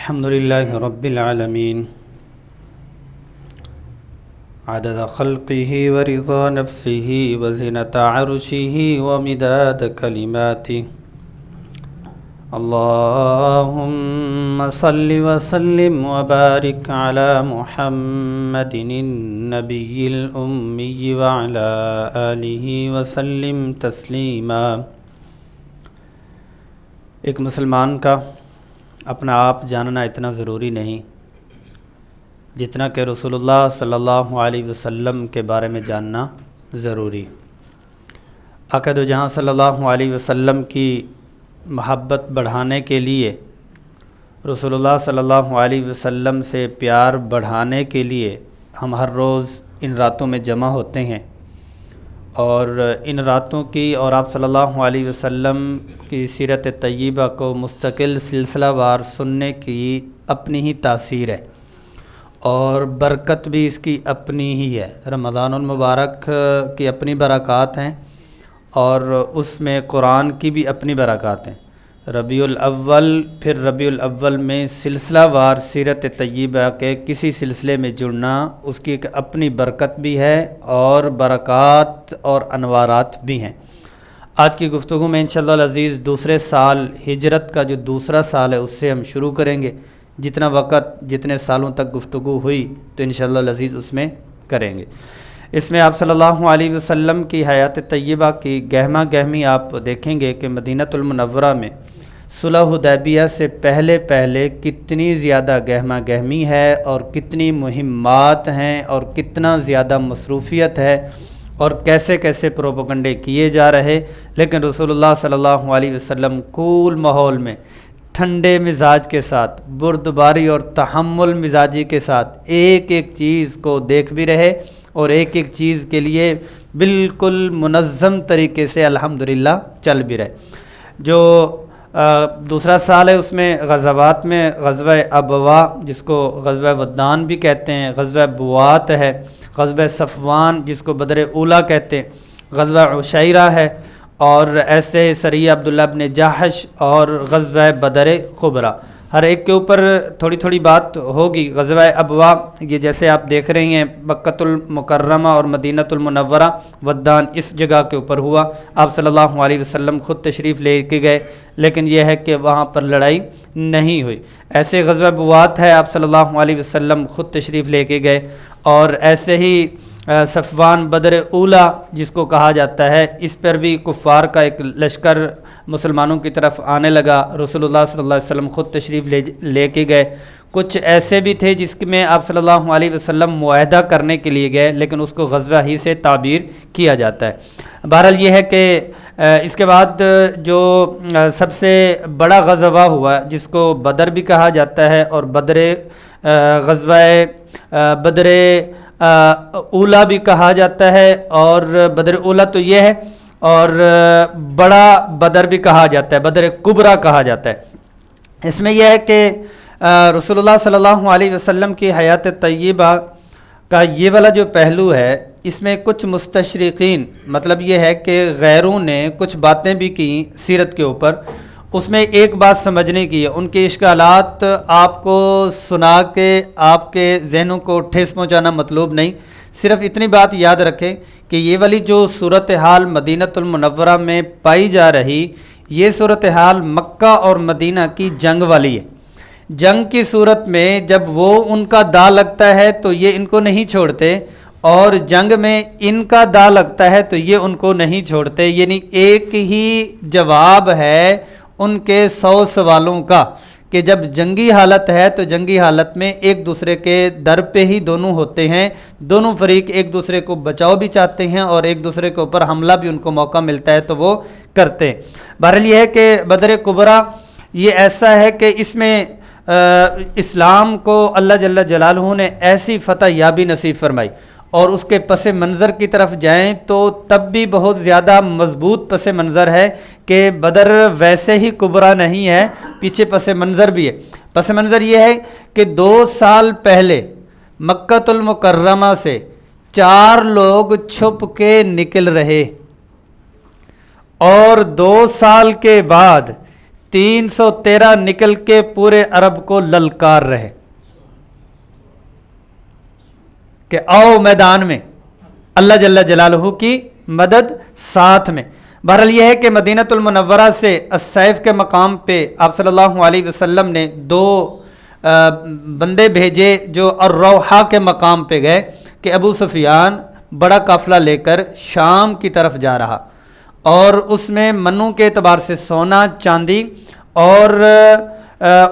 الحمد لله رب العالمين عدد خلقه ورضا نفسه وزنة عرشه ومداد كلماته اللهم صل وسلم وبارك على محمد النبي الأمي وعلى آله وسلم تسلیما۔ ایک مسلمان کا اپنا آپ جاننا اتنا ضروری نہیں جتنا کہ رسول اللہ صلی اللہ علیہ وسلم کے بارے میں جاننا ضروری۔ آقا دو جہاں صلی اللہ علیہ وسلم کی محبت بڑھانے کے لیے، رسول اللہ صلی اللہ علیہ وسلم سے پیار بڑھانے کے لیے ہم ہر روز ان راتوں میں جمع ہوتے ہیں، اور ان راتوں کی اور آپ صلی اللہ علیہ وسلم کی سیرت طیبہ کو مستقل سلسلہ وار سننے کی اپنی ہی تاثیر ہے، اور برکت بھی اس کی اپنی ہی ہے۔ رمضان المبارک کی اپنی برکات ہیں، اور اس میں قرآن کی بھی اپنی برکات ہیں۔ ربیع الاول، پھر ربیع الاول میں سلسلہ وار سیرت طیبہ کے کسی سلسلے میں جڑنا، اس کی ایک اپنی برکت بھی ہے اور برکات اور انوارات بھی ہیں۔ آج کی گفتگو میں انشاءاللہ العزیز دوسرے سال ہجرت کا جو دوسرا سال ہے اس سے ہم شروع کریں گے۔ جتنا وقت جتنے سالوں تک گفتگو ہوئی تو انشاءاللہ العزیز اس میں کریں گے۔ اس میں آپ صلی اللہ علیہ وسلم کی حیات طیبہ کی گہما گہمی آپ دیکھیں گے کہ مدینۃ المنورہ میں صلح حدیبیہ سے پہلے کتنی زیادہ گہما گہمی ہے، اور کتنی مہمات ہیں، اور کتنا زیادہ مصروفیت ہے، اور کیسے کیسے پروپیگنڈے کیے جا رہے، لیکن رسول اللہ صلی اللہ علیہ وسلم کول ماحول میں ٹھنڈے مزاج کے ساتھ، بردباری اور تحمل مزاجی کے ساتھ ایک ایک چیز کو دیکھ بھی رہے، اور ایک ایک چیز کے لیے بالکل منظم طریقے سے الحمدللہ چل بھی رہے۔ جو دوسرا سال ہے اس میں غزوات میں غزوہ ابوا، جس کو غزوہ ودان بھی کہتے ہیں، غزوہ بوات ہے، غزوہ صفوان جس کو بدر اولیٰ کہتے ہیں، غزوہ عشیرہ ہے، اور ایسے سریہ عبداللہ بن جاحش اور غزوہ بدر کبریٰ۔ ہر ایک کے اوپر تھوڑی تھوڑی بات ہوگی۔ غزوہ ابوا یہ جیسے آپ دیکھ رہے ہیں مکۃ المکرمہ اور مدینۃ المنورہ، ودان اس جگہ کے اوپر ہوا۔ آپ صلی اللہ علیہ وسلم خود تشریف لے کے گئے، لیکن یہ ہے کہ وہاں پر لڑائی نہیں ہوئی۔ ایسے غزوہ بوات ہے، آپ صلی اللہ علیہ وسلم خود تشریف لے کے گئے، اور ایسے ہی صفوان بدر اولیٰ جس کو کہا جاتا ہے، اس پر بھی کفار کا ایک لشکر مسلمانوں کی طرف آنے لگا، رسول اللہ صلی اللہ علیہ وسلم خود تشریف لے کے گئے۔ کچھ ایسے بھی تھے جس میں آپ صلی اللہ علیہ وسلم معاہدہ کرنے کے لیے گئے، لیکن اس کو غزوہ ہی سے تعبیر کیا جاتا ہے۔ بہرحال یہ ہے کہ اس کے بعد جو سب سے بڑا غزوہ ہوا جس کو بدر بھی کہا جاتا ہے، اور غزوہ بدر اولیٰ بھی کہا جاتا ہے، اور بدر اولیٰ تو یہ ہے، اور بڑا بدر بھی کہا جاتا ہے، بدر کبریٰ کہا جاتا ہے۔ اس میں یہ ہے کہ رسول اللہ صلی اللہ علیہ وسلم کی حیات طیبہ کا یہ والا جو پہلو ہے، اس میں کچھ مستشرقین، مطلب یہ ہے کہ غیروں نے کچھ باتیں بھی کی سیرت کے اوپر، اس میں ایک بات سمجھنے کی ہے۔ ان کے اشکالات آپ کو سنا کے آپ کے ذہنوں کو ٹھیس پہنچانا مطلوب نہیں، صرف اتنی بات یاد رکھیں کہ یہ والی جو صورتحال مدینۃ المنورہ میں پائی جا رہی، یہ صورتحال مکہ اور مدینہ کی جنگ والی ہے۔ جنگ کی صورت میں جب وہ ان کا دا لگتا ہے تو یہ ان کو نہیں چھوڑتے، اور جنگ میں ان کا دا لگتا ہے تو یہ ان کو نہیں چھوڑتے، یعنی ایک ہی جواب ہے ان کے 100 سوالوں کا، کہ جب جنگی حالت ہے تو جنگی حالت میں ایک دوسرے کے در پہ ہی دونوں ہوتے ہیں، دونوں فریق ایک دوسرے کو بچاؤ بھی چاہتے ہیں، اور ایک دوسرے کے اوپر حملہ بھی ان کو موقع ملتا ہے تو وہ کرتے ہیں۔ بہرحال یہ ہے کہ بدر کبریٰ یہ ایسا ہے کہ اس میں اسلام کو اللہ جل جلالہ نے ایسی فتح یابی نصیب فرمائی، اور اس کے پس منظر کی طرف جائیں تو تب بھی بہت زیادہ مضبوط پس منظر ہے کہ بدر ویسے ہی کبریٰ نہیں ہے، پیچھے پس منظر بھی ہے۔ پس منظر یہ ہے کہ 2 سال پہلے مکۃ المکرمہ سے 4 لوگ چھپ کے نکل رہے، اور 2 سال کے بعد 313 نکل کے پورے عرب کو للکار رہے کہ آؤ میدان میں، اللہ جل جلالہ کی مدد ساتھ میں۔ بہرحال یہ ہے کہ مدینہ المنورہ سے السیف کے مقام پہ آپ صلی اللہ علیہ وسلم نے 2 بندے بھیجے جو الروحہ کے مقام پہ گئے کہ ابو سفیان بڑا قافلہ لے کر شام کی طرف جا رہا، اور اس میں منوں کے اعتبار سے سونا چاندی، اور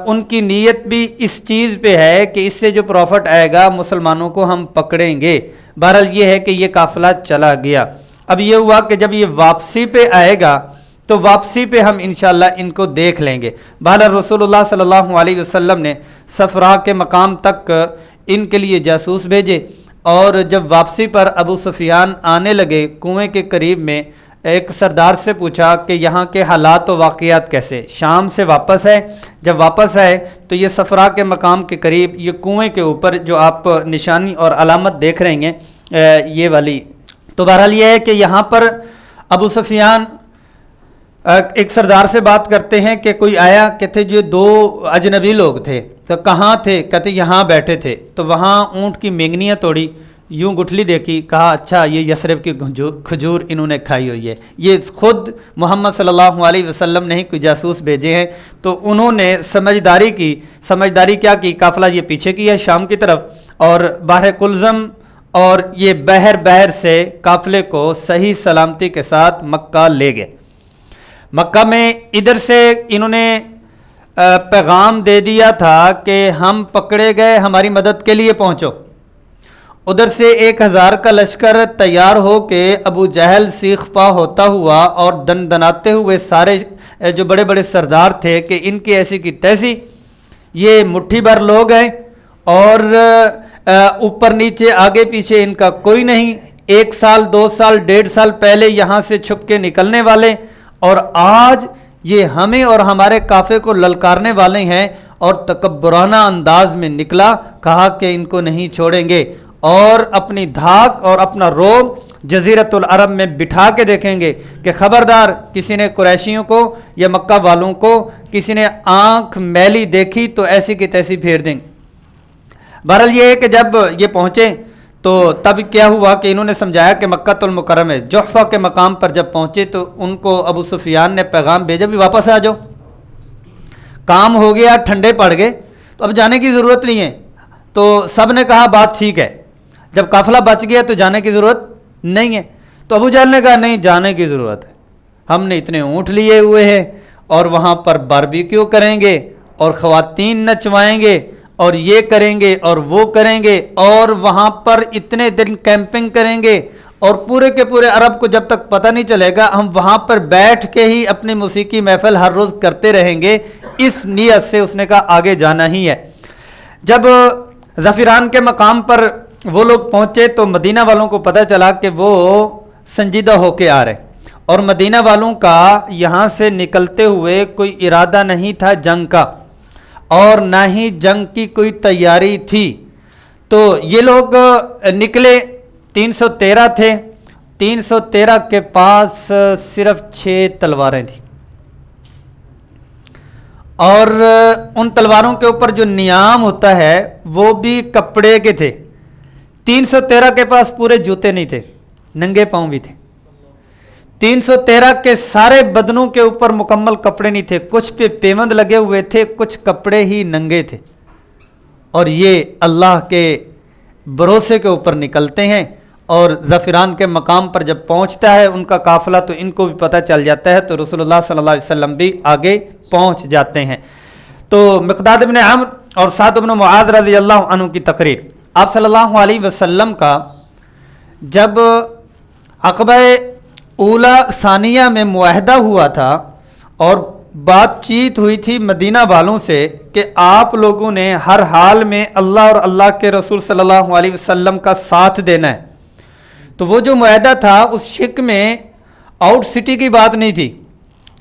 ان کی نیت بھی اس چیز پہ ہے کہ اس سے جو پروفٹ آئے گا مسلمانوں کو ہم پکڑیں گے۔ بہرحال یہ ہے کہ یہ قافلہ چلا گیا۔ اب یہ ہوا کہ جب یہ واپسی پہ آئے گا تو واپسی پہ ہم انشاءاللہ ان کو دیکھ لیں گے۔ بہرحال رسول اللہ صلی اللہ علیہ وسلم نے صفرا کے مقام تک ان کے لیے جاسوس بھیجے، اور جب واپسی پر ابو سفیان آنے لگے کنویں کے قریب میں، ایک سردار سے پوچھا کہ یہاں کے حالات و واقعات کیسے، شام سے واپس ہے۔ جب واپس آئے تو یہ صفرا کے مقام کے قریب یہ کنویں کے اوپر جو آپ نشانی اور علامت دیکھ رہے ہیں یہ والی، تو بہرحال یہ ہے کہ یہاں پر ابو سفیان ایک سردار سے بات کرتے ہیں کہ کوئی آیا، کہتے جو 2 اجنبی لوگ تھے، تو کہاں تھے؟ کہتے یہاں بیٹھے تھے، تو وہاں اونٹ کی مینگنیاں توڑی، یوں گٹھلی دیکھی، کہا اچھا یہ یثرب کی کھجور انہوں نے کھائی ہوئی ہے۔ یہ خود محمد صلی اللہ علیہ وسلم نے ہی کوئی جاسوس بھیجے ہیں، تو انہوں نے سمجھداری کیا کی، قافلہ یہ پیچھے کیا شام کی طرف، اور بحر کلزم اور یہ بحر سے قافلے کو صحیح سلامتی کے ساتھ مکہ لے گئے۔ مکہ میں ادھر سے انہوں نے پیغام دے دیا تھا کہ ہم پکڑے گئے، ہماری مدد کے لیے پہنچو۔ ادھر سے 1000 کا لشکر تیار ہو کے ابو جہل سیخ پا ہوتا ہوا اور دن دناتے ہوئے سارے جو بڑے بڑے سردار تھے کہ ان کی ایسی کی تیسی، یہ مٹھی بھر لوگ ہیں، اور اوپر نیچے آگے پیچھے ان کا کوئی نہیں، 1 سال 2 سال 1.5 سال پہلے یہاں سے چھپ کے نکلنے والے، اور آج یہ ہمیں اور ہمارے کافے کو للکارنے والے ہیں، اور تکبرانہ انداز میں نکلا، کہا کہ ان کو نہیں چھوڑیں گے، اور اپنی دھاک اور اپنا روب جزیرت العرب میں بٹھا کے دیکھیں گے کہ خبردار کسی نے قریشیوں کو یا مکہ والوں کو کسی نے آنکھ میلی دیکھی تو ایسی کی تیسی پھیر دیں گے۔ بہرحال یہ ہے کہ جب یہ پہنچے تو تب کیا ہوا کہ انہوں نے سمجھایا کہ مکہ المکرمہ میں جحفہ کے مقام پر جب پہنچے تو ان کو ابو سفیان نے پیغام بھیجا بھی واپس آ جاؤ، کام ہو گیا، ٹھنڈے پڑ گئے، تو اب جانے کی ضرورت نہیں ہے۔ تو سب نے کہا بات ٹھیک ہے، جب قافلہ بچ گیا تو جانے کی ضرورت نہیں ہے۔ تو ابو جہل نے کہا نہیں، جانے کی ضرورت ہے، ہم نے اتنے اونٹ لیے ہوئے ہیں، اور وہاں پر باربیکیو کریں گے، اور خواتین نچوائیں گے، اور یہ کریں گے اور وہ کریں گے، اور وہاں پر اتنے دن کیمپنگ کریں گے، اور پورے کے پورے عرب کو جب تک پتہ نہیں چلے گا ہم وہاں پر بیٹھ کے ہی اپنی موسیقی محفل ہر روز کرتے رہیں گے۔ اس نیت سے اس نے کہا آگے جانا ہی ہے۔ جب ظفران کے مقام پر وہ لوگ پہنچے تو مدینہ والوں کو پتہ چلا کہ وہ سنجیدہ ہو کے آ رہے، اور مدینہ والوں کا یہاں سے نکلتے ہوئے کوئی ارادہ نہیں تھا جنگ کا، اور نہ ہی جنگ کی کوئی تیاری تھی۔ تو یہ لوگ نکلے، 313 تھے، 313 کے پاس صرف 6 تلواریں تھیں، اور ان تلواروں کے اوپر جو نیام ہوتا ہے وہ بھی کپڑے کے تھے۔ 313 کے پاس پورے جوتے نہیں تھے، ننگے پاؤں بھی تھے۔ 313 کے سارے بدنوں کے اوپر مکمل کپڑے نہیں تھے، کچھ پہ پیوند لگے ہوئے تھے، کچھ کپڑے ہی ننگے تھے، اور یہ اللہ کے بھروسے کے اوپر نکلتے ہیں، اور ظفران کے مقام پر جب پہنچتا ہے ان کا قافلہ تو ان کو بھی پتہ چل جاتا ہے، تو رسول اللہ صلی اللہ علیہ وسلم بھی آگے پہنچ جاتے ہیں۔ تو مقداد بن عمرو اور سعد بن معاذ رضی اللہ عنہ کی تقریر، آپ صلی اللہ علیہ وسلم کا جب عقبہ اولا ثانیہ میں معاہدہ ہوا تھا اور بات چیت ہوئی تھی مدینہ والوں سے کہ آپ لوگوں نے ہر حال میں اللہ اور اللہ کے رسول صلی اللہ علیہ وسلم کا ساتھ دینا ہے، تو وہ جو معاہدہ تھا اس شک میں آؤٹ سٹی کی بات نہیں تھی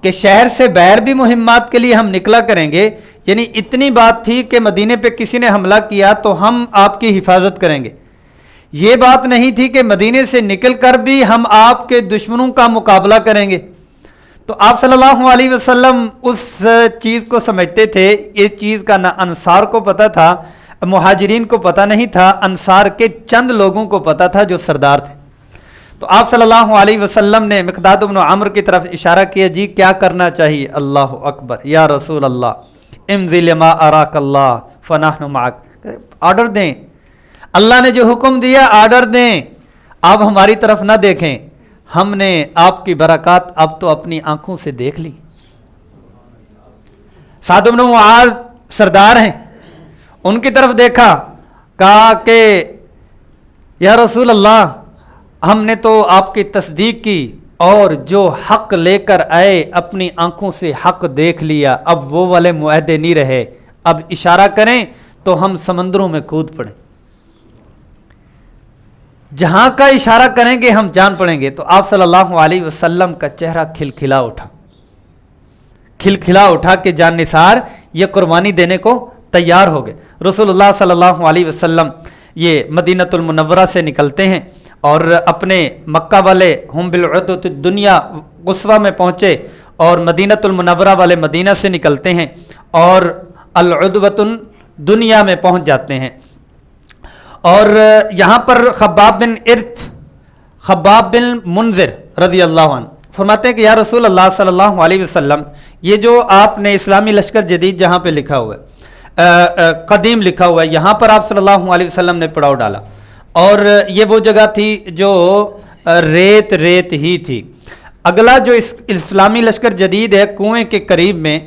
کہ شہر سے باہر بھی مہمات کے لیے ہم نکلا کریں گے، یعنی اتنی بات تھی کہ مدینے پہ کسی نے حملہ کیا تو ہم آپ کی حفاظت کریں گے۔ یہ بات نہیں تھی کہ مدینے سے نکل کر بھی ہم آپ کے دشمنوں کا مقابلہ کریں گے۔ تو آپ صلی اللہ علیہ وسلم اس چیز کو سمجھتے تھے. یہ چیز کا نہ انصار کو پتہ تھا، مہاجرین کو پتہ نہیں تھا، انصار کے چند لوگوں کو پتہ تھا جو سردار تھے. تو آپ صلی اللہ علیہ وسلم نے مقداد بن عمرو کی طرف اشارہ کیا، جی کیا کرنا چاہیے؟ اللہ اکبر، یا رسول اللہ امضی لما اراک اللہ فنحن معک. آرڈر دیں، اللہ نے جو حکم دیا آرڈر دیں، آپ ہماری طرف نہ دیکھیں، ہم نے آپ کی برکات اب تو اپنی آنکھوں سے دیکھ لی. سعد بن معاذ سردار ہیں، ان کی طرف دیکھا، کہا کہ یا رسول اللہ ہم نے تو آپ کی تصدیق کی اور جو حق لے کر آئے اپنی آنکھوں سے حق دیکھ لیا، اب وہ والے معاہدے نہیں رہے، اب اشارہ کریں تو ہم سمندروں میں کود پڑیں، جہاں کا اشارہ کریں گے ہم جان پڑیں گے. تو آپ صلی اللہ علیہ وسلم کا چہرہ کھلکھلا اٹھا کہ جان نثار یہ قربانی دینے کو تیار ہو گئے. رسول اللہ صلی اللہ علیہ وسلم یہ مدینۃ المنورہ سے نکلتے ہیں اور اپنے مکہ والے ہم بالعدۃ الدنیا قصوہ میں پہنچے، اور مدینۃ المنورہ والے مدینہ سے نکلتے ہیں اور العدوۃ الدنیا میں پہنچ جاتے ہیں. اور یہاں پر خباب بن منذر رضی اللہ عنہ فرماتے ہیں کہ یا رسول اللہ صلی اللہ علیہ وسلم، یہ جو آپ نے اسلامی لشکر جدید جہاں پہ لکھا ہوا ہے، قدیم لکھا ہوا ہے، یہاں پر آپ صلی اللہ علیہ وسلم نے پڑاؤ ڈالا، اور یہ وہ جگہ تھی جو ریت ہی تھی. اگلا جو اسلامی لشکر جدید ہے کنویں کے قریب میں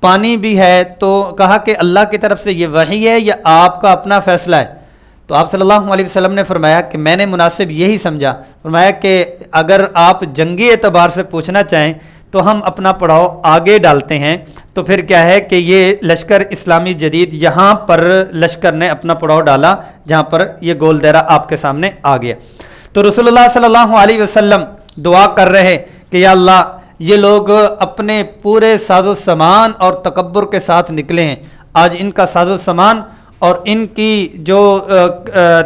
پانی بھی ہے، تو کہا کہ اللہ کی طرف سے یہ وحی ہے یا آپ کا اپنا فیصلہ ہے؟ تو آپ صلی اللہ علیہ وسلم نے فرمایا کہ میں نے مناسب یہی سمجھا. فرمایا کہ اگر آپ جنگی اعتبار سے پوچھنا چاہیں تو ہم اپنا پڑاؤ آگے ڈالتے ہیں. تو پھر کیا ہے کہ یہ لشکر اسلامی جدید یہاں پر لشکر نے اپنا پڑاؤ ڈالا جہاں پر یہ گول دائرہ آپ کے سامنے آ گیا. تو رسول اللہ صلی اللہ علیہ وسلم دعا کر رہے کہ یا اللہ یہ لوگ اپنے پورے ساز و سامان اور تکبر کے ساتھ نکلے ہیں، آج ان کا ساز و سامان اور ان کی جو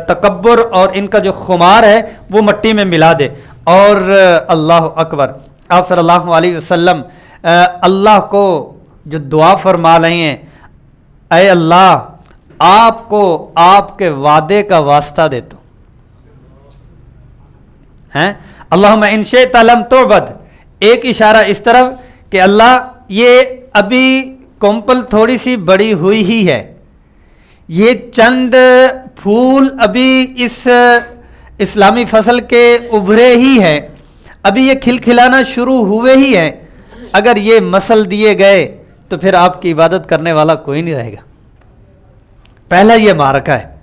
تکبر اور ان کا جو خمار ہے وہ مٹی میں ملا دے. اور اللہ اکبر، آپ صلی اللہ علیہ وسلم اللہ کو جو دعا فرما رہے ہیں، اے اللہ آپ کو آپ کے وعدے کا واسطہ دیتا ہوں، اللہم ان شئت لم تعبد. ایک اشارہ اس طرف کہ اللہ یہ ابھی کومپل تھوڑی سی بڑی ہوئی ہی ہے، یہ چند پھول ابھی اس اسلامی فصل کے ابھرے ہی ہیں، ابھی یہ کھلکھلانا شروع ہوئے ہی ہیں، اگر یہ مسل دیے گئے تو پھر آپ کی عبادت کرنے والا کوئی نہیں رہے گا. پہلا یہ معرکہ ہے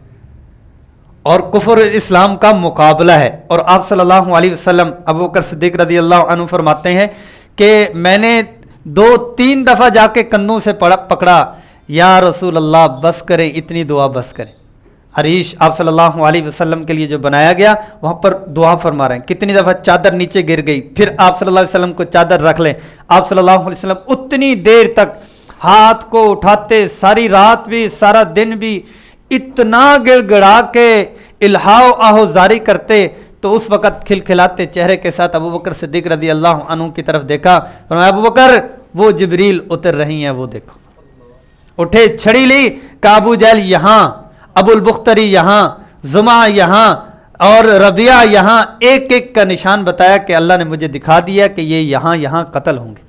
اور کفر اسلام کا مقابلہ ہے. اور آپ صلی اللہ علیہ وسلم ابو بکر صدیق رضی اللہ عنہ فرماتے ہیں کہ میں نے 2-3 دفعہ جا کے کندھوں سے پکڑا، یا رسول اللہ بس کریں، اتنی دعا بس کریں. عریش آپ صلی اللہ علیہ وسلم کے لیے جو بنایا گیا وہاں پر دعا فرما رہے ہیں. کتنی دفعہ چادر نیچے گر گئی، پھر آپ صلی اللہ علیہ وسلم کو چادر رکھ لیں. آپ صلی اللہ علیہ وسلم اتنی دیر تک ہاتھ کو اٹھاتے، ساری رات بھی سارا دن بھی اتنا گڑ گڑا کے الہا و آہو زاری کرتے. تو اس وقت کھلکھلاتے چہرے کے ساتھ ابو بکر صدیق رضی اللہ عنہ کی طرف دیکھا، فرمایا ابو بکر وہ جبریل اتر رہی ہیں، وہ دیکھو. اٹھے، چھڑی لی کہ ابو جہل یہاں، ابو البختری یہاں، زما یہاں اور ربیعہ یہاں، ایک ایک کا نشان بتایا کہ اللہ نے مجھے دکھا دیا کہ یہ یہاں قتل ہوں گے.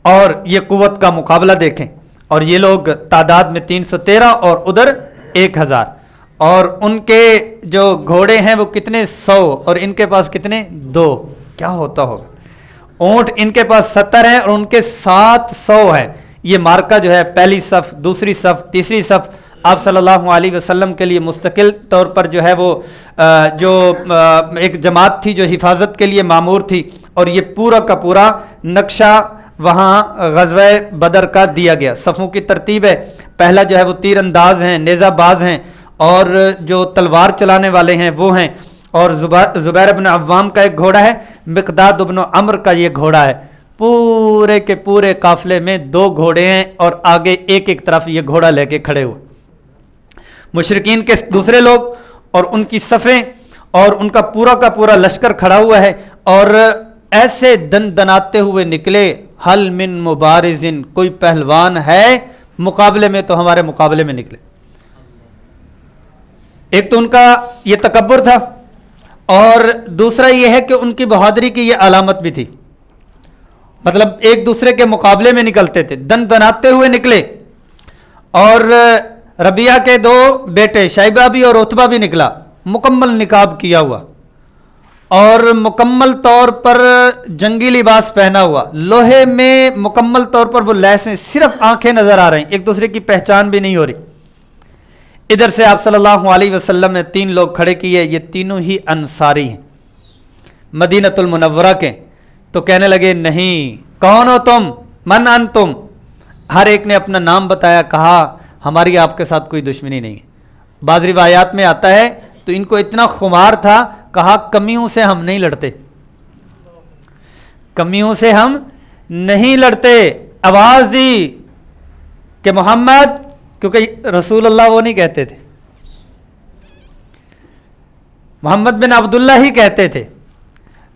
اور یہ قوت کا مقابلہ دیکھیں، اور یہ لوگ تعداد میں 313 اور ادھر 1000، اور ان کے جو گھوڑے ہیں وہ کتنے 100 اور ان کے پاس کتنے 2. کیا ہوتا ہوگا. اونٹ ان کے پاس 70 ہیں اور ان کے 700 ہیں. یہ مارکا جو ہے پہلی صف، دوسری صف، تیسری صف آپ صلی اللہ علیہ وسلم کے لیے مستقل طور پر جو ہے وہ جو ایک جماعت تھی جو حفاظت کے لیے مامور تھی. اور یہ پورا کا پورا نقشہ وہاں غزوہ بدر کا دیا گیا. صفوں کی ترتیب ہے، پہلا جو ہے وہ تیر انداز ہیں، نیزہ باز ہیں، اور جو تلوار چلانے والے ہیں وہ ہیں. اور زبیر بن عوام کا ایک گھوڑا ہے، مقداد بن عمرو کا یہ گھوڑا ہے. پورے کے پورے قافلے میں 2 گھوڑے ہیں اور آگے ایک ایک طرف یہ گھوڑا لے کے کھڑے ہوئے. مشرکین کے دوسرے لوگ اور ان کی صفیں اور ان کا پورا لشکر کھڑا ہوا ہے. اور ایسے دن دناتے ہوئے نکلے، حل من مبارزن، کوئی پہلوان ہے مقابلے میں تو ہمارے مقابلے میں نکلے۔ ایک تو ان کا یہ تکبر تھا، اور دوسرا یہ ہے کہ ان کی بہادری کی یہ علامت بھی تھی، مطلب ایک دوسرے کے مقابلے میں نکلتے تھے، دن دناتے ہوئے نکلے۔ اور ربیعہ کے دو بیٹے شیبہ بھی اور عتبہ بھی نکلا، مکمل نقاب کیا ہوا اور مکمل طور پر جنگی لباس پہنا ہوا، لوہے میں مکمل طور پر وہ لیس ہیں، صرف آنکھیں نظر آ رہی ہیں، ایک دوسرے کی پہچان بھی نہیں ہو رہی۔ ادھر سے آپ صلی اللہ علیہ وسلم نے 3 لوگ کھڑے کیے، یہ تینوں ہی انصاری ہیں، مدینۃ المنورہ کے۔ تو کہنے لگے نہیں، کون ہو تم، من انتم؟ ہر ایک نے اپنا نام بتایا، کہا ہماری آپ کے ساتھ کوئی دشمنی نہیں ہے۔ بعض روایات میں آتا ہے تو ان کو اتنا خمار تھا، کہا کمیوں سے ہم نہیں لڑتے، کمیوں سے ہم نہیں لڑتے۔ آواز دی کہ محمد، کیونکہ رسول اللہ وہ نہیں کہتے تھے، محمد بن عبداللہ ہی کہتے تھے،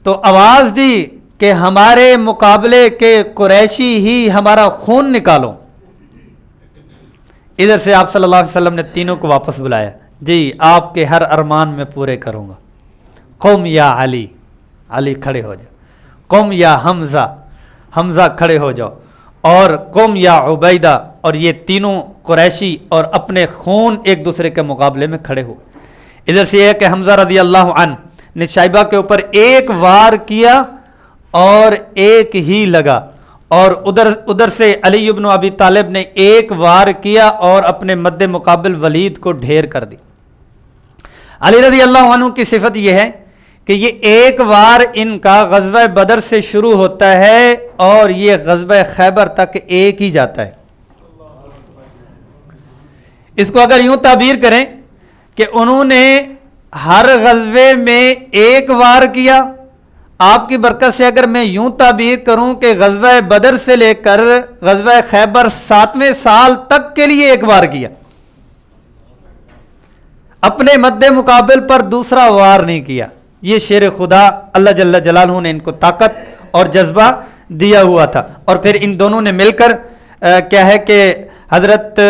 تو آواز دی کہ ہمارے مقابلے کے قریشی ہی ہمارا خون نکالو۔ ادھر سے آپ صلی اللہ علیہ وسلم نے تینوں کو واپس بلایا، جی آپ کے ہر ارمان میں پورے کروں گا۔ قوم یا علی، علی کھڑے ہو جاؤ، قوم یا حمزہ، حمزہ کھڑے ہو جاؤ، اور قوم یا عبیدہ، اور یہ تینوں قریشی اور اپنے خون ایک دوسرے کے مقابلے میں کھڑے ہوئے۔ ادھر سے یہ ہے کہ حمزہ رضی اللہ عنہ نے شیبہ کے اوپر ایک وار کیا اور ایک ہی لگا، اور ادھر سے علی بن ابی طالب نے ایک وار کیا اور اپنے مد مقابل ولید کو ڈھیر کر دی۔ علی رضی اللہ عنہ کی صفت یہ ہے کہ یہ ایک وار ان کا غزوہ بدر سے شروع ہوتا ہے اور یہ غزوہ خیبر تک ایک ہی جاتا ہے۔ اس کو اگر یوں تعبیر کریں کہ انہوں نے ہر غزوے میں ایک وار کیا، آپ کی برکت سے اگر میں یوں تعبیر کروں کہ غزوہ بدر سے لے کر غزوہ خیبر 7ویں سال تک کے لیے ایک وار کیا، اپنے مد مقابل پر دوسرا وار نہیں کیا۔ یہ شیر خدا اللہ جل جلالہ نے ان کو طاقت اور جذبہ دیا ہوا تھا، اور پھر ان دونوں نے مل کر کیا ہے کہ حضرت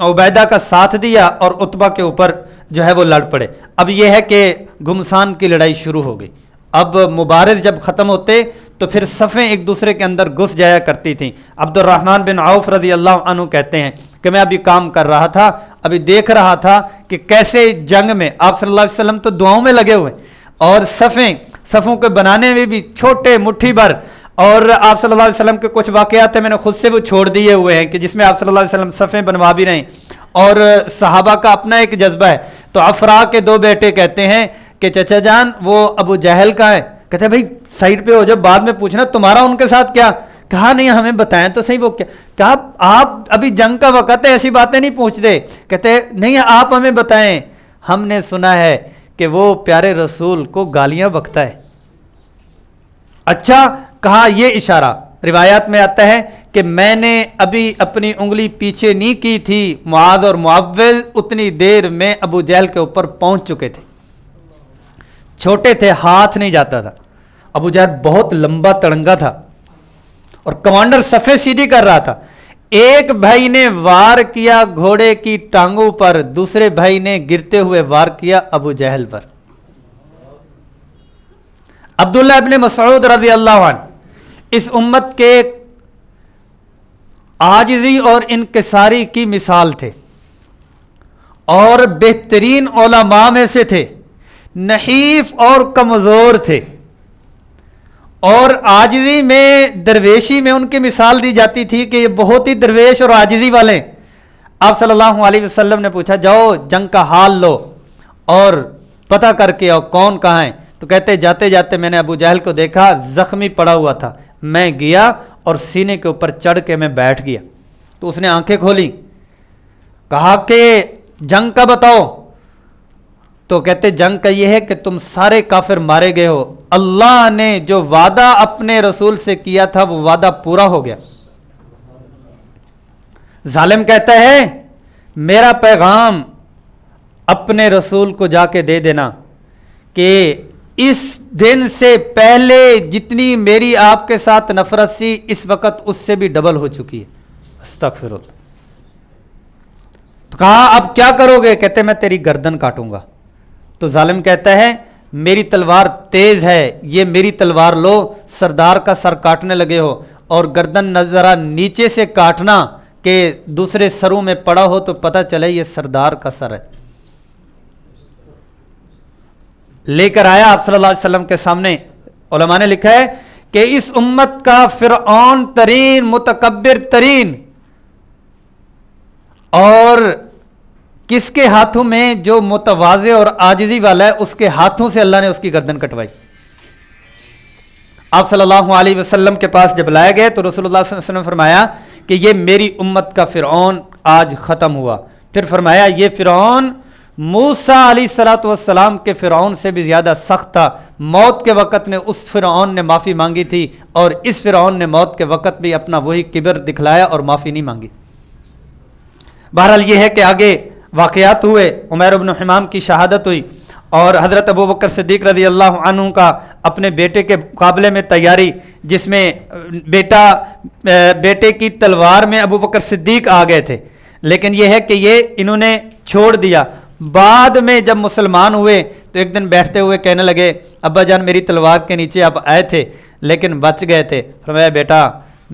عبیدہ کا ساتھ دیا اور عتبہ کے اوپر جو ہے وہ لڑ پڑے۔ اب یہ ہے کہ گھمسان کی لڑائی شروع ہو گئی۔ اب مبارز جب ختم ہوتے تو پھر صفیں ایک دوسرے کے اندر گھس جایا کرتی تھیں۔ عبد الرحمن بن عوف رضی اللہ عنہ کہتے ہیں کہ میں ابھی کام کر رہا تھا، ابھی دیکھ رہا تھا کہ کیسے جنگ میں آپ صلی اللہ علیہ وسلم تو دعاؤں میں لگے ہوئے، اور صفوں کے بنانے میں بھی چھوٹے مٹھی بھر، اور آپ صلی اللہ علیہ وسلم کے کچھ واقعات ہیں میں نے خود سے وہ چھوڑ دیے ہوئے ہیں کہ جس میں آپ صلی اللہ علیہ وسلم صفیں بنوا بھی رہے ہیں، اور صحابہ کا اپنا ایک جذبہ ہے۔ تو افرا کے 2 بیٹے کہتے ہیں کہ چچا جان وہ ابو جہل کا ہے، کہتے ہیں بھائی سائڈ پہ ہو جب بعد میں پوچھنا تمہارا ان کے ساتھ کیا، کہا نہیں ہمیں بتائیں تو صحیح وہ کیا، کہا آپ ابھی جنگ کا وقت ہے ایسی باتیں نہیں پوچھتے، کہتے نہیں آپ ہمیں بتائیں، ہم نے سنا ہے کہ وہ پیارے رسول کو گالیاں بکتا ہے۔ اچھا، کہا یہ اشارہ روایات میں آتا ہے کہ میں نے ابھی اپنی انگلی پیچھے نہیں کی تھی، معاذ اور معوذ اتنی دیر میں ابو جہل کے اوپر پہنچ چکے تھے، چھوٹے تھے، ہاتھ نہیں جاتا تھا، ابو جہل بہت لمبا تڑنگا تھا اور کمانڈر صفیں سیدھی کر رہا تھا۔ ایک بھائی نے وار کیا گھوڑے کی ٹانگوں پر، دوسرے بھائی نے گرتے ہوئے وار کیا ابو جہل پر۔ عبداللہ ابن مسعود رضی اللہ عنہ اس امت کے عاجزی اور انکساری کی مثال تھے، اور بہترین علماء میں سے تھے، نحیف اور کمزور تھے، اور عاجزی میں درویشی میں ان کی مثال دی جاتی تھی کہ یہ بہت ہی درویش اور عاجزی والے۔ آپ صلی اللہ علیہ وسلم نے پوچھا جاؤ جنگ کا حال لو اور پتہ کر کے آؤ کون کہاں ہے، تو کہتے جاتے جاتے میں نے ابو جہل کو دیکھا زخمی پڑا ہوا تھا، میں گیا اور سینے کے اوپر چڑھ کے میں بیٹھ گیا، تو اس نے آنکھیں کھولی، کہا کہ جنگ کا بتاؤ، تو کہتے جنگ کا یہ ہے کہ تم سارے کافر مارے گئے ہو، اللہ نے جو وعدہ اپنے رسول سے کیا تھا وہ وعدہ پورا ہو گیا۔ ظالم کہتا ہے میرا پیغام اپنے رسول کو جا کے دے دینا کہ اس دن سے پہلے جتنی میری آپ کے ساتھ نفرت سی اس وقت اس سے بھی ڈبل ہو چکی ہے. استغفر اللہ. تو کہا اب کیا کرو گے؟ کہتے میں تیری گردن کاٹوں گا. تو ظالم کہتا ہے میری تلوار تیز ہے، یہ میری تلوار لو، سردار کا سر کاٹنے لگے ہو اور گردن ذرا نیچے سے کاٹنا کہ دوسرے سروں میں پڑا ہو تو پتہ چلے یہ سردار کا سر ہے. لے کر آیا آپ صلی اللہ علیہ وسلم کے سامنے. علماء نے لکھا ہے کہ اس امت کا فرعون ترین، متکبر ترین، اور کس کے ہاتھوں میں؟ جو متواضع اور عاجزی والا ہے اس کے ہاتھوں سے اللہ نے اس کی گردن کٹوائی. آپ صلی اللہ علیہ وسلم کے پاس جب لائے گئے تو رسول اللہ صلی اللہ علیہ وسلم نے فرمایا کہ یہ میری امت کا فرعون آج ختم ہوا. پھر فرمایا یہ فرعون موسیٰ علیہ الصلوۃ والسلام کے فرعون سے بھی زیادہ سخت تھا. موت کے وقت میں اس فرعون نے معافی مانگی تھی اور اس فرعون نے موت کے وقت بھی اپنا وہی کبر دکھلایا اور معافی نہیں مانگی. بہرحال یہ ہے کہ آگے واقعات ہوئے. عمیر بن حمام کی شہادت ہوئی اور حضرت ابوبکر صدیق رضی اللہ عنہ کا اپنے بیٹے کے مقابلے میں تیاری، جس میں بیٹے کی تلوار میں ابوبکر صدیق آ گئے تھے، لیکن یہ ہے کہ یہ انہوں نے چھوڑ دیا. بعد میں جب مسلمان ہوئے تو ایک دن بیٹھتے ہوئے کہنے لگے ابا جان میری تلوار کے نیچے آپ آئے تھے لیکن بچ گئے تھے. فرمایا بیٹا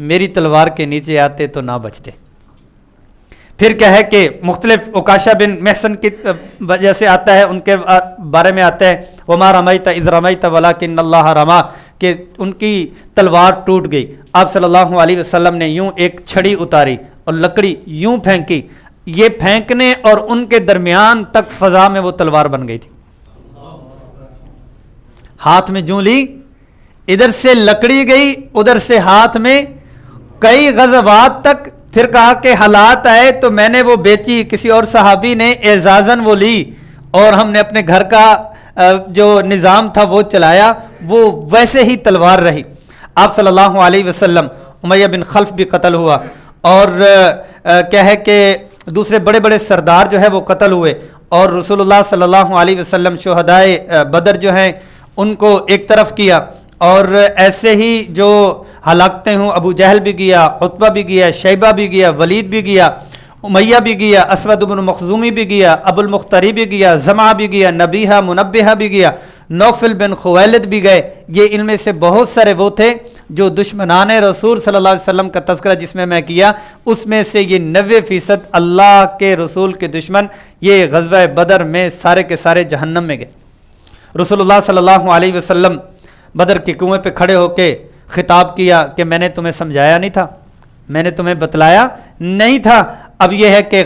میری تلوار کے نیچے آتے تو نہ بچتے. پھر کیا ہے کہ مختلف عکاشہ بن محسن کی وجہ سے آتا ہے، ان کے بارے میں آتا ہے وما رمیت اذ رمیت ولکن اللہ رما، کہ ان کی تلوار ٹوٹ گئی. آپ صلی اللہ علیہ وسلم نے یوں ایک چھڑی اتاری اور لکڑی یوں پھینکی، یہ پھینکنے اور ان کے درمیان تک فضا میں وہ تلوار بن گئی تھی. ہاتھ میں جوں لی، ادھر سے لکڑی گئی ادھر سے ہاتھ میں، کئی غزوات تک. پھر کہا کہ حالات آئے تو میں نے وہ بیچی، کسی اور صحابی نے اعزازاً وہ لی اور ہم نے اپنے گھر کا جو نظام تھا وہ چلایا، وہ ویسے ہی تلوار رہی. آپ صلی اللہ علیہ وسلم، امیہ بن خلف بھی قتل ہوا اور کیا ہے کہ دوسرے بڑے بڑے سردار جو ہے وہ قتل ہوئے، اور رسول اللہ صلی اللہ علیہ وسلم شہدائے بدر جو ہیں ان کو ایک طرف کیا، اور ایسے ہی جو ہلاکتیں ہوں، ابو جہل بھی گیا، عتبہ بھی گیا، شیبہ بھی گیا، ولید بھی گیا، امیہ بھی گیا، اسود بن مخزومی بھی گیا، ابو المختری بھی گیا، زمعہ بھی گیا، نبیہہ منبہہ بھی گیا، نوفل بن خویلد بھی گئے. یہ ان میں سے بہت سارے وہ تھے جو دشمنان رسول صلی اللہ علیہ وسلم کا تذکرہ جس میں میں کیا، اس میں سے یہ 90% اللہ کے رسول کے دشمن یہ غزوہ بدر میں سارے کے سارے جہنم میں گئے. رسول اللہ صلی اللہ علیہ وسلم بدر کے کنویں پہ کھڑے ہو کے خطاب کیا کہ میں نے تمہیں سمجھایا نہیں تھا، میں نے تمہیں بتلایا نہیں تھا. اب یہ ہے کہ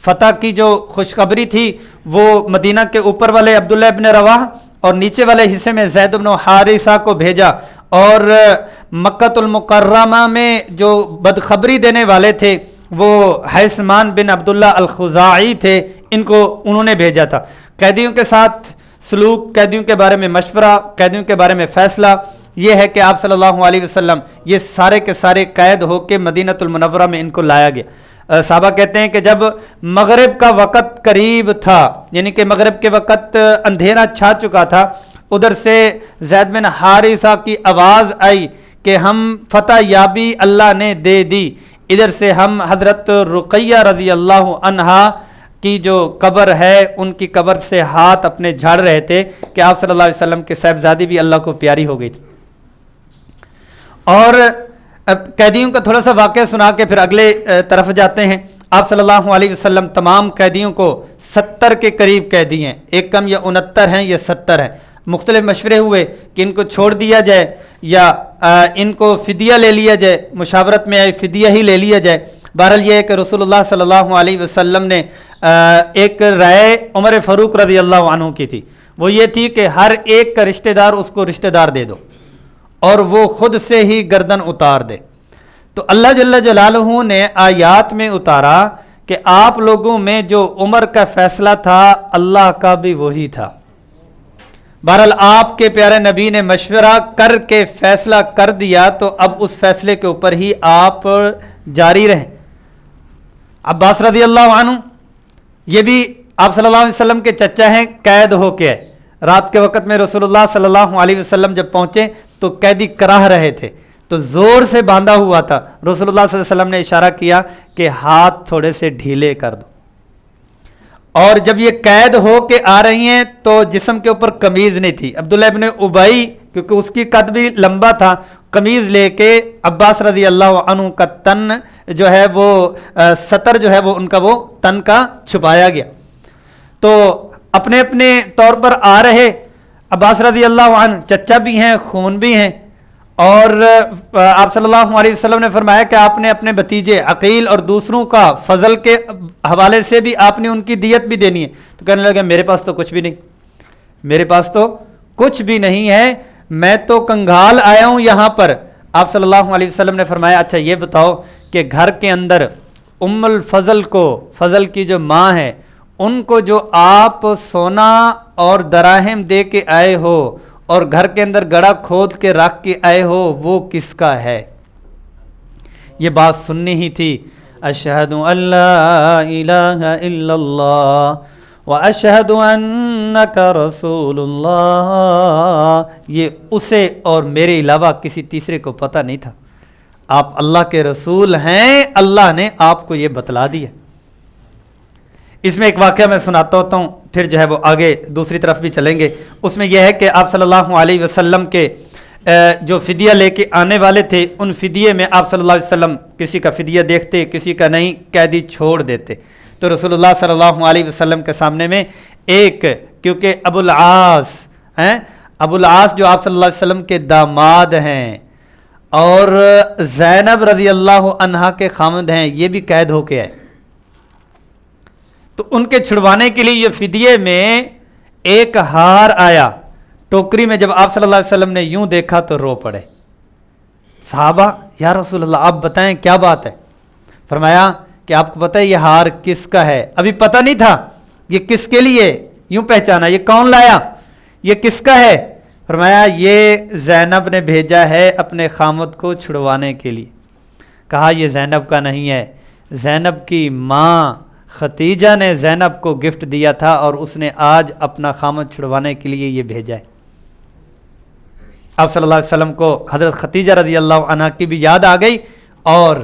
فتح کی جو خوشخبری تھی وہ مدینہ کے اوپر والے عبداللہ ابن رواح اور نیچے والے حصے میں زید بن حارثہ کو بھیجا، اور مکۃ المکرمہ میں جو بدخبری دینے والے تھے وہ حیثمان بن عبداللہ الخزاعی تھے، ان کو انہوں نے بھیجا تھا. قیدیوں کے ساتھ سلوک، قیدیوں کے بارے میں مشورہ، قیدیوں کے بارے میں فیصلہ، یہ ہے کہ آپ صلی اللہ علیہ وسلم یہ سارے کے سارے قید ہو کے مدینہ المنورہ میں ان کو لایا گیا. صحابہ کہتے ہیں کہ جب مغرب کا وقت قریب تھا، یعنی کہ مغرب کے وقت اندھیرا چھا چکا تھا، ادھر سے زید بن حارثہ کی آواز آئی کہ ہم فتح یابی اللہ نے دے دی. ادھر سے ہم حضرت رقیہ رضی اللہ عنہا کی جو قبر ہے ان کی قبر سے ہاتھ اپنے جھاڑ رہے تھے کہ آپ صلی اللہ علیہ وسلم کے صاحبزادی بھی اللہ کو پیاری ہو گئی تھی. اور قیدیوں کا تھوڑا سا واقعہ سنا کے پھر اگلے طرف جاتے ہیں. آپ صلی اللہ علیہ وسلم تمام قیدیوں کو 70 کے قریب قیدی ہیں، ایک کم یا 69 ہیں یا 70 ہیں. مختلف مشورے ہوئے کہ ان کو چھوڑ دیا جائے یا ان کو فدیہ لے لیا جائے، مشاورت میں آئی فدیہ ہی لے لیا جائے. بہرحال یہ ہے کہ رسول اللہ صلی اللہ علیہ وسلم نے ایک رائے عمر فاروق رضی اللہ عنہ کی تھی، وہ یہ تھی کہ ہر ایک کا رشتہ دار اس کو رشتہ دار دے دو اور وہ خود سے ہی گردن اتار دے. تو اللہ جل جلالہ نے آیات میں اتارا کہ آپ لوگوں میں جو عمر کا فیصلہ تھا اللہ کا بھی وہی تھا. بہرحال آپ کے پیارے نبی نے مشورہ کر کے فیصلہ کر دیا تو اب اس فیصلے کے اوپر ہی آپ جاری رہیں. عباس رضی اللہ عنہ یہ بھی آپ صلی اللہ علیہ وسلم کے چچا ہیں، قید ہو کے ہے. رات کے وقت میں رسول اللہ صلی اللہ علیہ وسلم جب پہنچے تو قیدی کراہ رہے تھے، تو زور سے باندھا ہوا تھا. رسول اللہ صلی اللہ علیہ وسلم نے اشارہ کیا کہ ہاتھ تھوڑے سے ڈھیلے کر دو. اور جب یہ قید ہو کے آ رہی ہیں تو جسم کے اوپر قمیض نہیں تھی. عبداللہ ابن ابی کیونکہ اس کی قد بھی لمبا تھا، قمیض لے کے عباس رضی اللہ عنہ کا تن جو ہے وہ سطر جو ہے وہ ان کا وہ تن کا چھپایا گیا. تو اپنے اپنے طور پر آ رہے. عباس رضی اللہ عنہ چچا بھی ہیں، خون بھی ہیں، اور آپ صلی اللہ علیہ وسلم نے فرمایا کہ آپ نے اپنے بھتیجے عقیل اور دوسروں کا فضل کے حوالے سے بھی آپ نے ان کی دیت بھی دینی ہے. تو کہنے لگے میرے پاس تو کچھ بھی نہیں، میرے پاس تو کچھ بھی نہیں ہے، میں تو کنگال آیا ہوں یہاں پر. آپ صلی اللہ علیہ وسلم نے فرمایا اچھا یہ بتاؤ کہ گھر کے اندر ام الفضل کو، فضل کی جو ماں ہے، ان کو جو آپ سونا اور دراہم دے کے آئے ہو اور گھر کے اندر گڑھا کھود کے رکھ کے آئے ہو، وہ کس کا ہے؟ یہ بات سننی ہی تھی. اشہد ان لا الہ الا اللہ واشہد انک رسول اللہ. یہ اسے اور میرے علاوہ کسی تیسرے کو پتہ نہیں تھا. آپ اللہ کے رسول ہیں، اللہ نے آپ کو یہ بتلا دیا. اس میں ایک واقعہ میں سناتا ہوتا ہوں، پھر جو ہے وہ آگے دوسری طرف بھی چلیں گے. اس میں یہ ہے کہ آپ صلی اللہ علیہ وسلم کے جو فدیہ لے کے آنے والے تھے، ان فدیے میں آپ صلی اللہ علیہ وسلم کسی کا فدیہ دیکھتے، کسی کا نہیں، قیدی چھوڑ دیتے. تو رسول اللہ صلی اللہ علیہ وسلم کے سامنے میں ایک، کیونکہ ابو العاص جو آپ صلی اللہ علیہ وسلم کے داماد ہیں اور زینب رضی اللہ عنہا کے خامد ہیں، یہ بھی قید ہو کے آئے. تو ان کے چھڑوانے کے لیے یہ فدیے میں ایک ہار آیا ٹوکری میں. جب آپ صلی اللہ علیہ وسلم نے یوں دیکھا تو رو پڑے. صحابہ یا رسول اللہ آپ بتائیں کیا بات ہے؟ فرمایا کہ آپ کو پتہ ہے یہ ہار کس کا ہے؟ ابھی پتہ نہیں تھا یہ کس کے لیے، یوں پہچانا یہ کون لایا، یہ کس کا ہے؟ فرمایا یہ زینب نے بھیجا ہے اپنے خامد کو چھڑوانے کے لیے. کہا یہ زینب کا نہیں ہے، زینب کی ماں ختیجہ نے زینب کو گفٹ دیا تھا اور اس نے آج اپنا خامد چھڑوانے کے لیے یہ بھیجا ہے. آپ صلی اللہ علیہ وسلم کو حضرت ختیجہ رضی اللہ عنہ کی بھی یاد آ گئی اور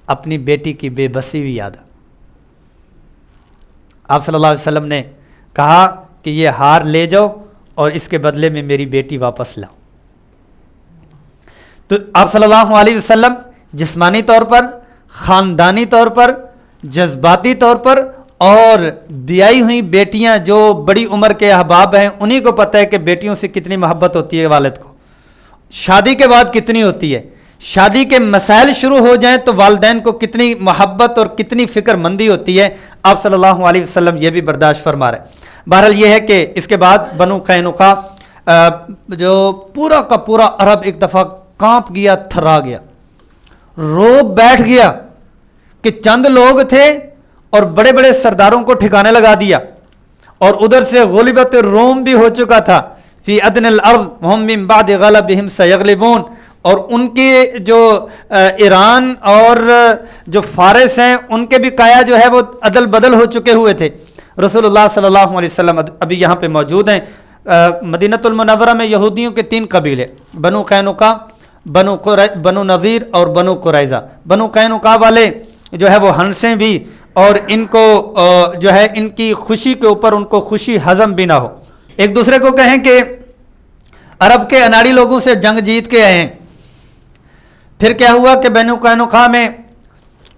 اپنی بیٹی کی بے بسی بھی یاد. آپ صلی اللہ علیہ وسلم نے کہا کہ یہ ہار لے جاؤ اور اس کے بدلے میں میری بیٹی واپس لاؤ. تو آپ صلی اللہ علیہ وسلم جسمانی طور پر، خاندانی طور پر، جذباتی طور پر، اور بیائی ہوئی بیٹیاں جو بڑی عمر کے احباب ہیں انہی کو پتہ ہے کہ بیٹیوں سے کتنی محبت ہوتی ہے والد کو، شادی کے بعد کتنی ہوتی ہے. شادی کے مسائل شروع ہو جائیں تو والدین کو کتنی محبت اور کتنی فکر مندی ہوتی ہے. آپ صلی اللہ علیہ وسلم یہ بھی برداشت فرما رہے. بہرحال یہ ہے کہ اس کے بعد بنو قینقاع جو پورا کا پورا عرب ایک دفعہ کانپ گیا، تھرا گیا، روب بیٹھ گیا کہ چند لوگ تھے اور بڑے بڑے سرداروں کو ٹھکانے لگا دیا. اور ادھر سے غلبت روم بھی ہو چکا تھا. فی ادن الارض وهم من بعد غلبهم سیغلبون. اور ان کے جو ایران اور جو فارس ہیں ان کے بھی قایا جو ہے وہ عدل بدل ہو چکے ہوئے تھے. رسول اللہ صلی اللہ علیہ وسلم ابھی یہاں پہ موجود ہیں. مدینہ المنورہ میں یہودیوں کے 3 قبیلے، بنو قینقاع، بنو نذیر اور بنو قریظہ. بنو قینقاع والے جو ہے وہ ہنسیں بھی اور ان کو جو ہے ان کی خوشی کے اوپر ان کو خوشی ہضم بھی نہ ہو. ایک دوسرے کو کہیں کہ عرب کے اناڑی لوگوں سے جنگ جیت کے آئے ہیں. پھر کیا ہوا کہ بنو قینقاع میں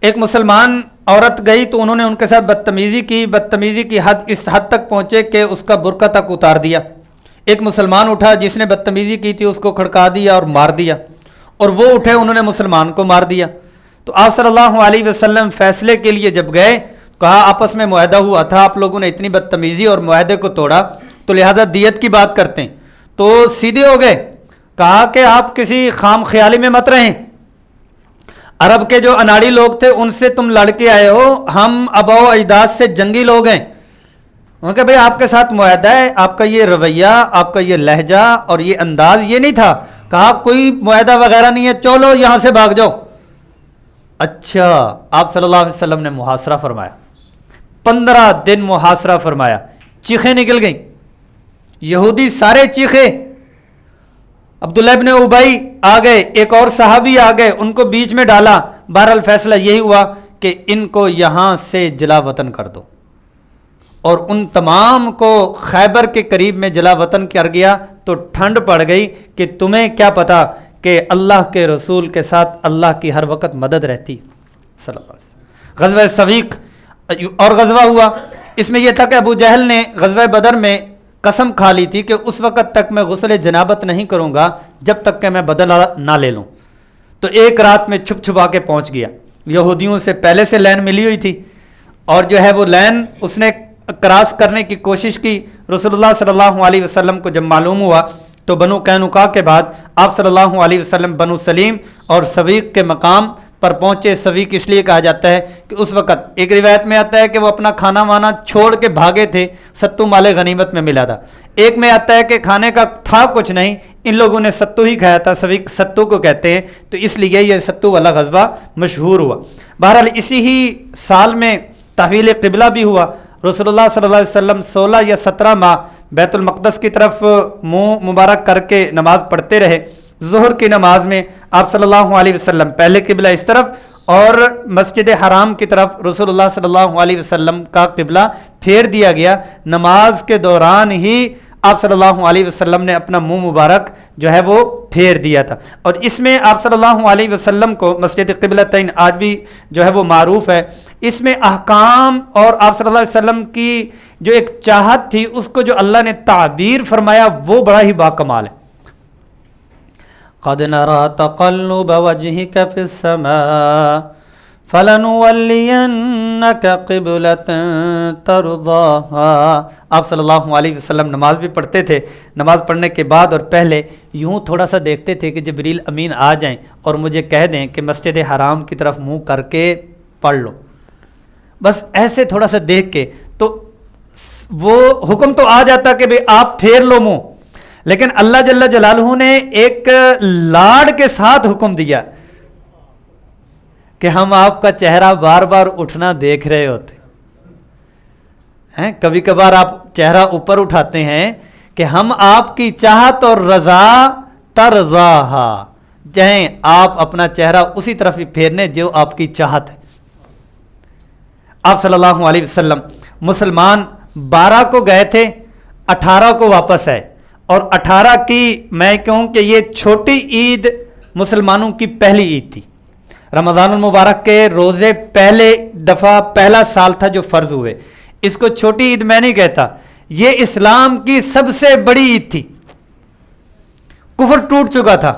ایک مسلمان عورت گئی تو انہوں نے ان کے ساتھ بدتمیزی کی حد اس حد تک پہنچے کہ اس کا برقع تک اتار دیا. ایک مسلمان اٹھا جس نے بدتمیزی کی تھی، اس کو کھڑکا دیا اور مار دیا. اور وہ اٹھے، انہوں نے مسلمان کو مار دیا. تو آپ صلی اللہ علیہ وسلم فیصلے کے لیے جب گئے، کہا آپس میں معاہدہ ہوا تھا، آپ لوگوں نے اتنی بدتمیزی اور معاہدے کو توڑا تو لہذا دیت کی بات کرتے ہیں. تو سیدھے ہو گئے. کہا کہ آپ کسی خام خیالی میں مت رہیں. عرب کے جو اناڑی لوگ تھے ان سے تم لڑ کے آئے ہو، ہم آباء و اجداد سے جنگی لوگ ہیں. انہوں نے کہا بھائی آپ کے ساتھ معاہدہ ہے، آپ کا یہ رویہ، آپ کا یہ لہجہ اور یہ انداز یہ نہیں تھا. کہا کوئی معاہدہ وغیرہ نہیں ہے، چلو یہاں سے بھاگ جاؤ. اچھا، آپ صلی اللہ علیہ وسلم نے محاصرہ فرمایا. 15 دن محاصرہ فرمایا. چیخیں نکل گئیں. یہودی سارے چیخے، عبداللہ ابن ابی آ گئے، ایک اور صحابی آ گئے، ان کو بیچ میں ڈالا. بہرحال فیصلہ یہی ہوا کہ ان کو یہاں سے جلا وطن کر دو، اور ان تمام کو خیبر کے قریب میں جلا وطن کر گیا. تو ٹھنڈ پڑ گئی کہ تمہیں کیا پتا کہ اللہ کے رسول کے ساتھ اللہ کی ہر وقت مدد رہتی صلی اللہ علیہ وسلم. غزوہ سویق اور غزوہ ہوا، اس میں یہ تھا کہ ابو جہل نے غزوہ بدر میں قسم کھا لی تھی کہ اس وقت تک میں غسل جنابت نہیں کروں گا جب تک کہ میں بدل نہ لے لوں. تو ایک رات میں چھپ چھپا کے پہنچ گیا. یہودیوں سے پہلے سے لین ملی ہوئی تھی، اور جو ہے وہ لین اس نے کراس کرنے کی کوشش کی. رسول اللہ صلی اللہ علیہ وسلم کو جب معلوم ہوا تو بنو قینقاع کے بعد آپ صلی اللہ علیہ وسلم بنو سلیم اور سویق کے مقام پر پہنچے. سویق اس لیے کہا جاتا ہے کہ اس وقت ایک روایت میں آتا ہے کہ وہ اپنا کھانا وانا چھوڑ کے بھاگے تھے، ستو مال غنیمت میں ملا تھا. ایک میں آتا ہے کہ کھانے کا تھا کچھ نہیں، ان لوگوں نے ستو ہی کھایا تھا، سویق ستو کو کہتے ہیں، تو اس لیے یہ ستو والا غزوہ مشہور ہوا. بہرحال اسی ہی سال میں تحویل قبلہ بھی ہوا. رسول اللہ صلی اللہ علیہ وسلم 16 یا 17 ماہ بیت المقدس کی طرف منہ مبارک کر کے نماز پڑھتے رہے. ظہر کی نماز میں آپ صلی اللہ علیہ وسلم پہلے قبلہ اس طرف اور مسجد حرام کی طرف رسول اللہ صلی اللہ علیہ وسلم کا قبلہ پھیر دیا گیا. نماز کے دوران ہی آپ صلی اللہ علیہ وسلم نے اپنا منہ مبارک جو ہے وہ پھیر دیا تھا. اور اس میں آپ صلی اللہ علیہ وسلم کو مسجد قبلتین آج بھی جو ہے وہ معروف ہے. اس میں احکام اور آپ صلی اللہ علیہ وسلم کی جو ایک چاہت تھی اس کو جو اللہ نے تعبیر فرمایا وہ بڑا ہی باکمال ہے. قد نرى تقلب وجهك في السماء فلنولينك قبلة ترضاها. آپ صلی اللہ علیہ وسلم نماز بھی پڑھتے تھے. نماز پڑھنے کے بعد اور پہلے یوں تھوڑا سا دیکھتے تھے کہ جبریل امین آ جائیں اور مجھے کہہ دیں کہ مسجد حرام کی طرف منہ کر کے پڑھ لو. بس ایسے تھوڑا سا دیکھ کے تو وہ حکم تو آ جاتا کہ بھئی آپ پھیر لو منہ، لیکن اللہ جل جلالہ نے ایک لاڈ کے ساتھ حکم دیا کہ ہم آپ کا چہرہ بار بار اٹھنا دیکھ رہے ہوتے ہیں. کبھی کبھار آپ چہرہ اوپر اٹھاتے ہیں کہ ہم آپ کی چاہت اور رضا ترضاہا، چاہیں آپ اپنا چہرہ اسی طرف ہی پھیرنے جو آپ کی چاہت ہے. آپ صلی اللہ علیہ وسلم مسلمان 12 کو گئے تھے، 18 کو واپس آئے. اور 18 کی میں کہوں کہ یہ چھوٹی عید مسلمانوں کی پہلی عید تھی. رمضان المبارک کے روزے پہلے دفعہ پہلا سال تھا جو فرض ہوئے. اس کو چھوٹی عید میں نہیں کہتا، یہ اسلام کی سب سے بڑی عید تھی. کفر ٹوٹ چکا تھا،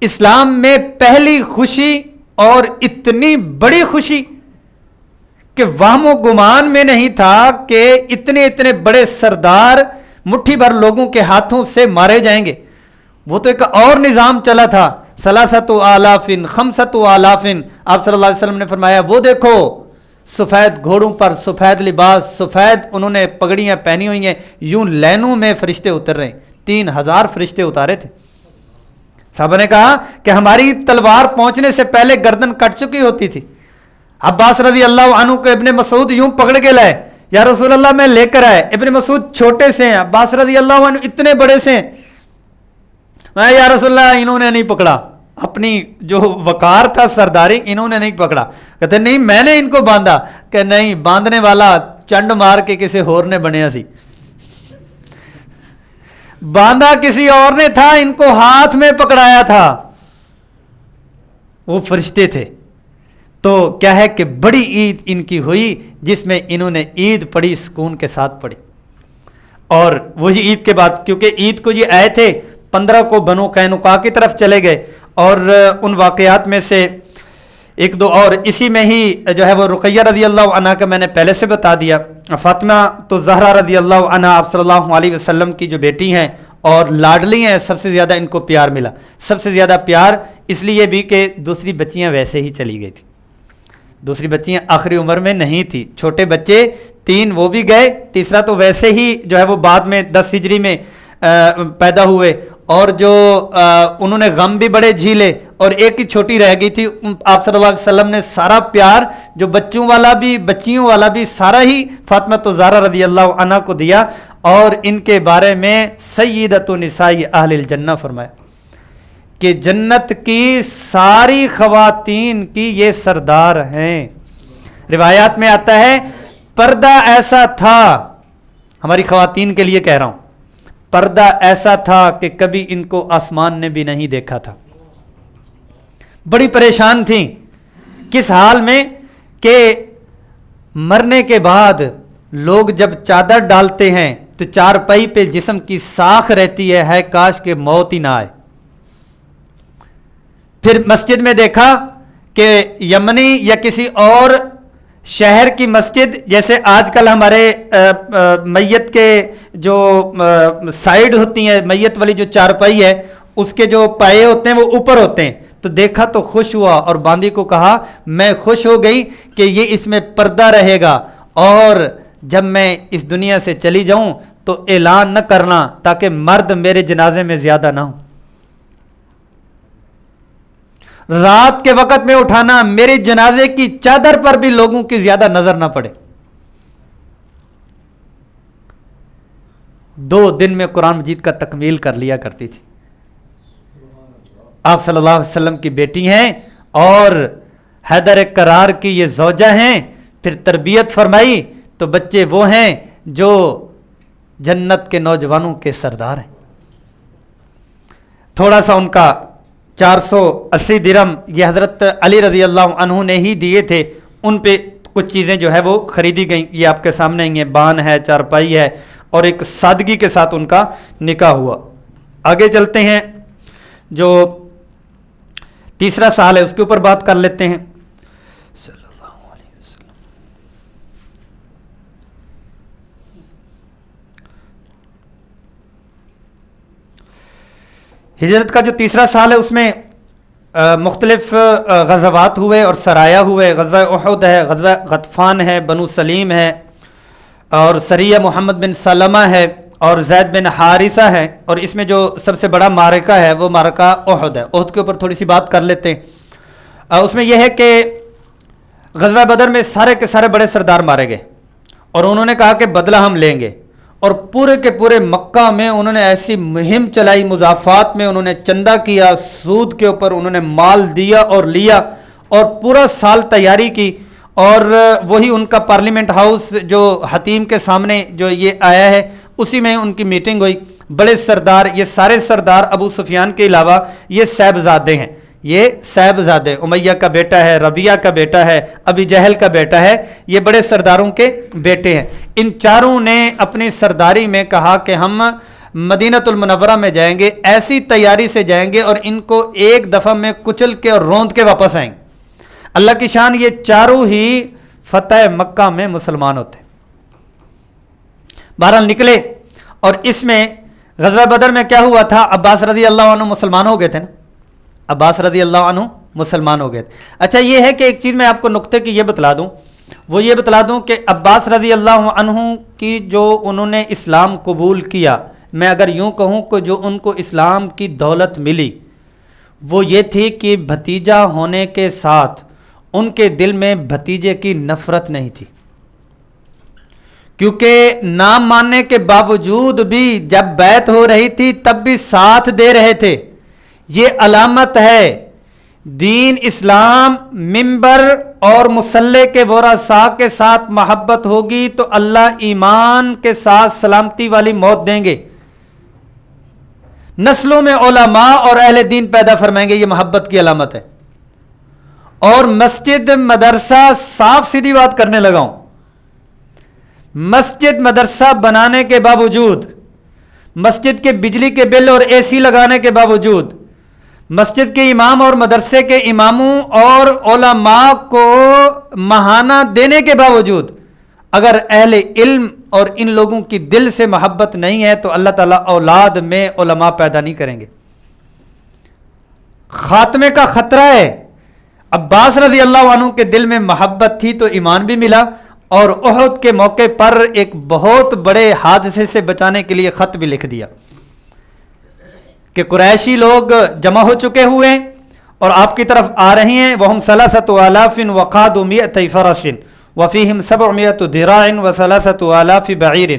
اسلام میں پہلی خوشی اور اتنی بڑی خوشی کہ وہم و گمان میں نہیں تھا کہ اتنے اتنے بڑے سردار مٹھی بھر لوگوں کے ہاتھوں سے مارے جائیں گے. وہ تو ایک اور نظام چلا تھا، ثلاثۃ آلاف خمسۃ آلاف. آپ صلی اللہ علیہ وسلم نے فرمایا وہ دیکھو سفید گھوڑوں پر سفید لباس، سفید انہوں نے پگڑیاں پہنی ہوئی ہیں، یوں لینوں میں فرشتے اتر رہے ہیں. 3000 فرشتے اتارے تھے. صحابہ نے کہا کہ ہماری تلوار پہنچنے سے پہلے گردن کٹ چکی ہوتی تھی. عباس رضی اللہ عنہ کو ابن مسعود یوں پکڑ کے لائے، یا رسول اللہ میں لے کر آئے. ابن مسعود چھوٹے سے ہیں، عباس رضی اللہ عنہ اتنے بڑے سے ہیں. یا رسول اللہ انہوں نے نہیں پکڑا، اپنی جو وقار تھا سرداری انہوں نے نہیں پکڑا. کہتے نہیں میں نے ان کو باندھا. کہ نہیں، باندھنے والا چنڈ مار کے کسی اور نے بنیا سی، باندھا کسی اور نے تھا، ان کو ہاتھ میں پکڑایا تھا وہ فرشتے تھے. تو کیا ہے کہ بڑی عید ان کی ہوئی جس میں انہوں نے عید پڑھی، سکون کے ساتھ پڑھی. اور وہی عید کے بعد کیونکہ عید کو یہ آئے تھے 15 کو بنو قینقاع کی طرف چلے گئے. اور ان واقعات میں سے ایک دو اور اسی میں ہی جو ہے وہ رقیہ رضی اللہ عنہ کا میں نے پہلے سے بتا دیا. فاطمہ تو زہرا رضی اللہ عنہ آپ صلی اللہ علیہ وسلم کی جو بیٹی ہیں اور لاڈلی ہیں، سب سے زیادہ ان کو پیار ملا. سب سے زیادہ پیار اس لیے بھی کہ دوسری بچیاں ویسے ہی چلی گئی تھی. دوسری بچیاں آخری عمر میں نہیں تھی، چھوٹے بچے 3 وہ بھی گئے، تیسرا تو ویسے ہی جو ہے وہ بعد میں 10 ہجری میں پیدا ہوئے. اور جو انہوں نے غم بھی بڑے جھیلے اور ایک ہی چھوٹی رہ گئی تھی. آپ صلی اللہ علیہ وسلم نے سارا پیار جو بچوں والا بھی بچیوں والا بھی سارا ہی فاطمہ زہرا رضی اللہ عنہ کو دیا, اور ان کے بارے میں سیدۃ نساء اہل الجنہ فرمایا کہ جنت کی ساری خواتین کی یہ سردار ہیں. روایات میں آتا ہے پردہ ایسا تھا, ہماری خواتین کے لیے کہہ رہا ہوں, پردہ ایسا تھا کہ کبھی ان کو آسمان نے بھی نہیں دیکھا تھا. بڑی پریشان تھیں, کس حال میں کہ مرنے کے بعد لوگ جب چادر ڈالتے ہیں تو چارپائی پہ جسم کی ساکھ رہتی ہے کاش کہ موت ہی نہ آئے. پھر مسجد میں دیکھا کہ یمنی یا کسی اور شہر کی مسجد, جیسے آج کل ہمارے میت کے جو سائیڈ ہوتی ہیں, میت والی جو چارپائی ہے اس کے جو پائے ہوتے ہیں وہ اوپر ہوتے ہیں, تو دیکھا تو خوش ہوا اور باندی کو کہا میں خوش ہو گئی کہ یہ اس میں پردہ رہے گا, اور جب میں اس دنیا سے چلی جاؤں تو اعلان نہ کرنا تاکہ مرد میرے جنازے میں زیادہ نہ ہوں. رات کے وقت میں اٹھانا میرے جنازے کی چادر پر بھی لوگوں کی زیادہ نظر نہ پڑے. 2 دن میں قرآن مجید کا تکمیل کر لیا کرتی تھی. آپ صلی اللہ علیہ وسلم کی بیٹی ہیں اور حیدر کرار کی یہ زوجہ ہیں. پھر تربیت فرمائی تو بچے وہ ہیں جو جنت کے نوجوانوں کے سردار ہیں. تھوڑا سا ان کا 480 درہم یہ حضرت علی رضی اللہ عنہ نے ہی دیے تھے, ان پہ کچھ چیزیں جو ہے وہ خریدی گئیں. یہ آپ کے سامنے ہی ہیں, بان ہے, چارپائی ہے, اور ایک سادگی کے ساتھ ان کا نکاح ہوا. آگے چلتے ہیں, جو تیسرا سال ہے اس کے اوپر بات کر لیتے ہیں. صلی اللہ علیہ وسلم. ہجرت کا جو تیسرا سال ہے اس میں مختلف غزوات ہوئے اور سرایا ہوئے. غزوہ احد ہے, غزوہ غطفان ہے, بنو سلیم ہے, اور سریہ محمد بن سلمہ ہے, اور زید بن حارثہ ہے, اور اس میں جو سب سے بڑا معرکہ ہے وہ معرکہ احد ہے. احد کے اوپر تھوڑی سی بات کر لیتے ہیں. اس میں یہ ہے کہ غزوہ بدر میں سارے کے سارے بڑے سردار مارے گئے, اور انہوں نے کہا کہ بدلہ ہم لیں گے, اور پورے کے پورے مکہ میں انہوں نے ایسی مہم چلائی, مضافات میں انہوں نے چندہ کیا, سود کے اوپر انہوں نے مال دیا اور لیا, اور پورا سال تیاری کی. اور وہی ان کا پارلیمنٹ ہاؤس جو حتیم کے سامنے جو یہ آیا ہے اسی میں ان کی میٹنگ ہوئی. بڑے سردار, یہ سارے سردار ابو سفیان کے علاوہ یہ صاحبزادے ہیں. یہ صاحبزادے, امیہ کا بیٹا ہے, ربیعہ کا بیٹا ہے, ابی جہل کا بیٹا ہے, یہ بڑے سرداروں کے بیٹے ہیں. ان چاروں نے اپنی سرداری میں کہا کہ ہم مدینۃ المنورہ میں جائیں گے, ایسی تیاری سے جائیں گے اور ان کو ایک دفعہ میں کچل کے اور روند کے واپس آئیں گے. اللہ کی شان, یہ چاروں ہی فتح مکہ میں مسلمان ہوتے ہیں. بہرحال نکلے, اور اس میں غزوہ بدر میں کیا ہوا تھا, عباس رضی اللہ عنہ مسلمان ہو گئے تھے نا, عباس رضی اللہ عنہ مسلمان ہو گئے تھے. اچھا یہ ہے کہ ایک چیز میں آپ کو نقطے کی یہ بتلا دوں, وہ یہ بتلا دوں کہ عباس رضی اللہ عنہ کی جو انہوں نے اسلام قبول کیا, میں اگر یوں کہوں کہ جو ان کو اسلام کی دولت ملی وہ یہ تھی کہ بھتیجا ہونے کے ساتھ ان کے دل میں بھتیجے کی نفرت نہیں تھی, کیونکہ نام ماننے کے باوجود بھی جب بیعت ہو رہی تھی تب بھی ساتھ دے رہے تھے. یہ علامت ہے دین اسلام. منبر اور مصلی کے ورثاء کے ساتھ محبت ہوگی تو اللہ ایمان کے ساتھ سلامتی والی موت دیں گے. نسلوں میں علماء اور اہل دین پیدا فرمائیں گے, یہ محبت کی علامت ہے. اور مسجد مدرسہ, صاف سیدھی بات کرنے لگا ہوں, مسجد مدرسہ بنانے کے باوجود, مسجد کے بجلی کے بل اور اے سی لگانے کے باوجود, مسجد کے امام اور مدرسے کے اماموں اور علماء کو ماہانہ دینے کے باوجود, اگر اہل علم اور ان لوگوں کی دل سے محبت نہیں ہے تو اللہ تعالیٰ اولاد میں علماء پیدا نہیں کریں گے. خاتمے کا خطرہ ہے. عباس رضی اللہ عنہ کے دل میں محبت تھی تو ایمان بھی ملا, اور احد کے موقع پر ایک بہت بڑے حادثے سے بچانے کے لیے خط بھی لکھ دیا کہ قریشی لوگ جمع ہو چکے ہوئے ہیں اور آپ کی طرف آ رہی ہیں. وہم ثلاثۃ آلاف وقادوا مئۃ فرس وفیہم 700 ذراع وثلاثۃ آلاف بعیر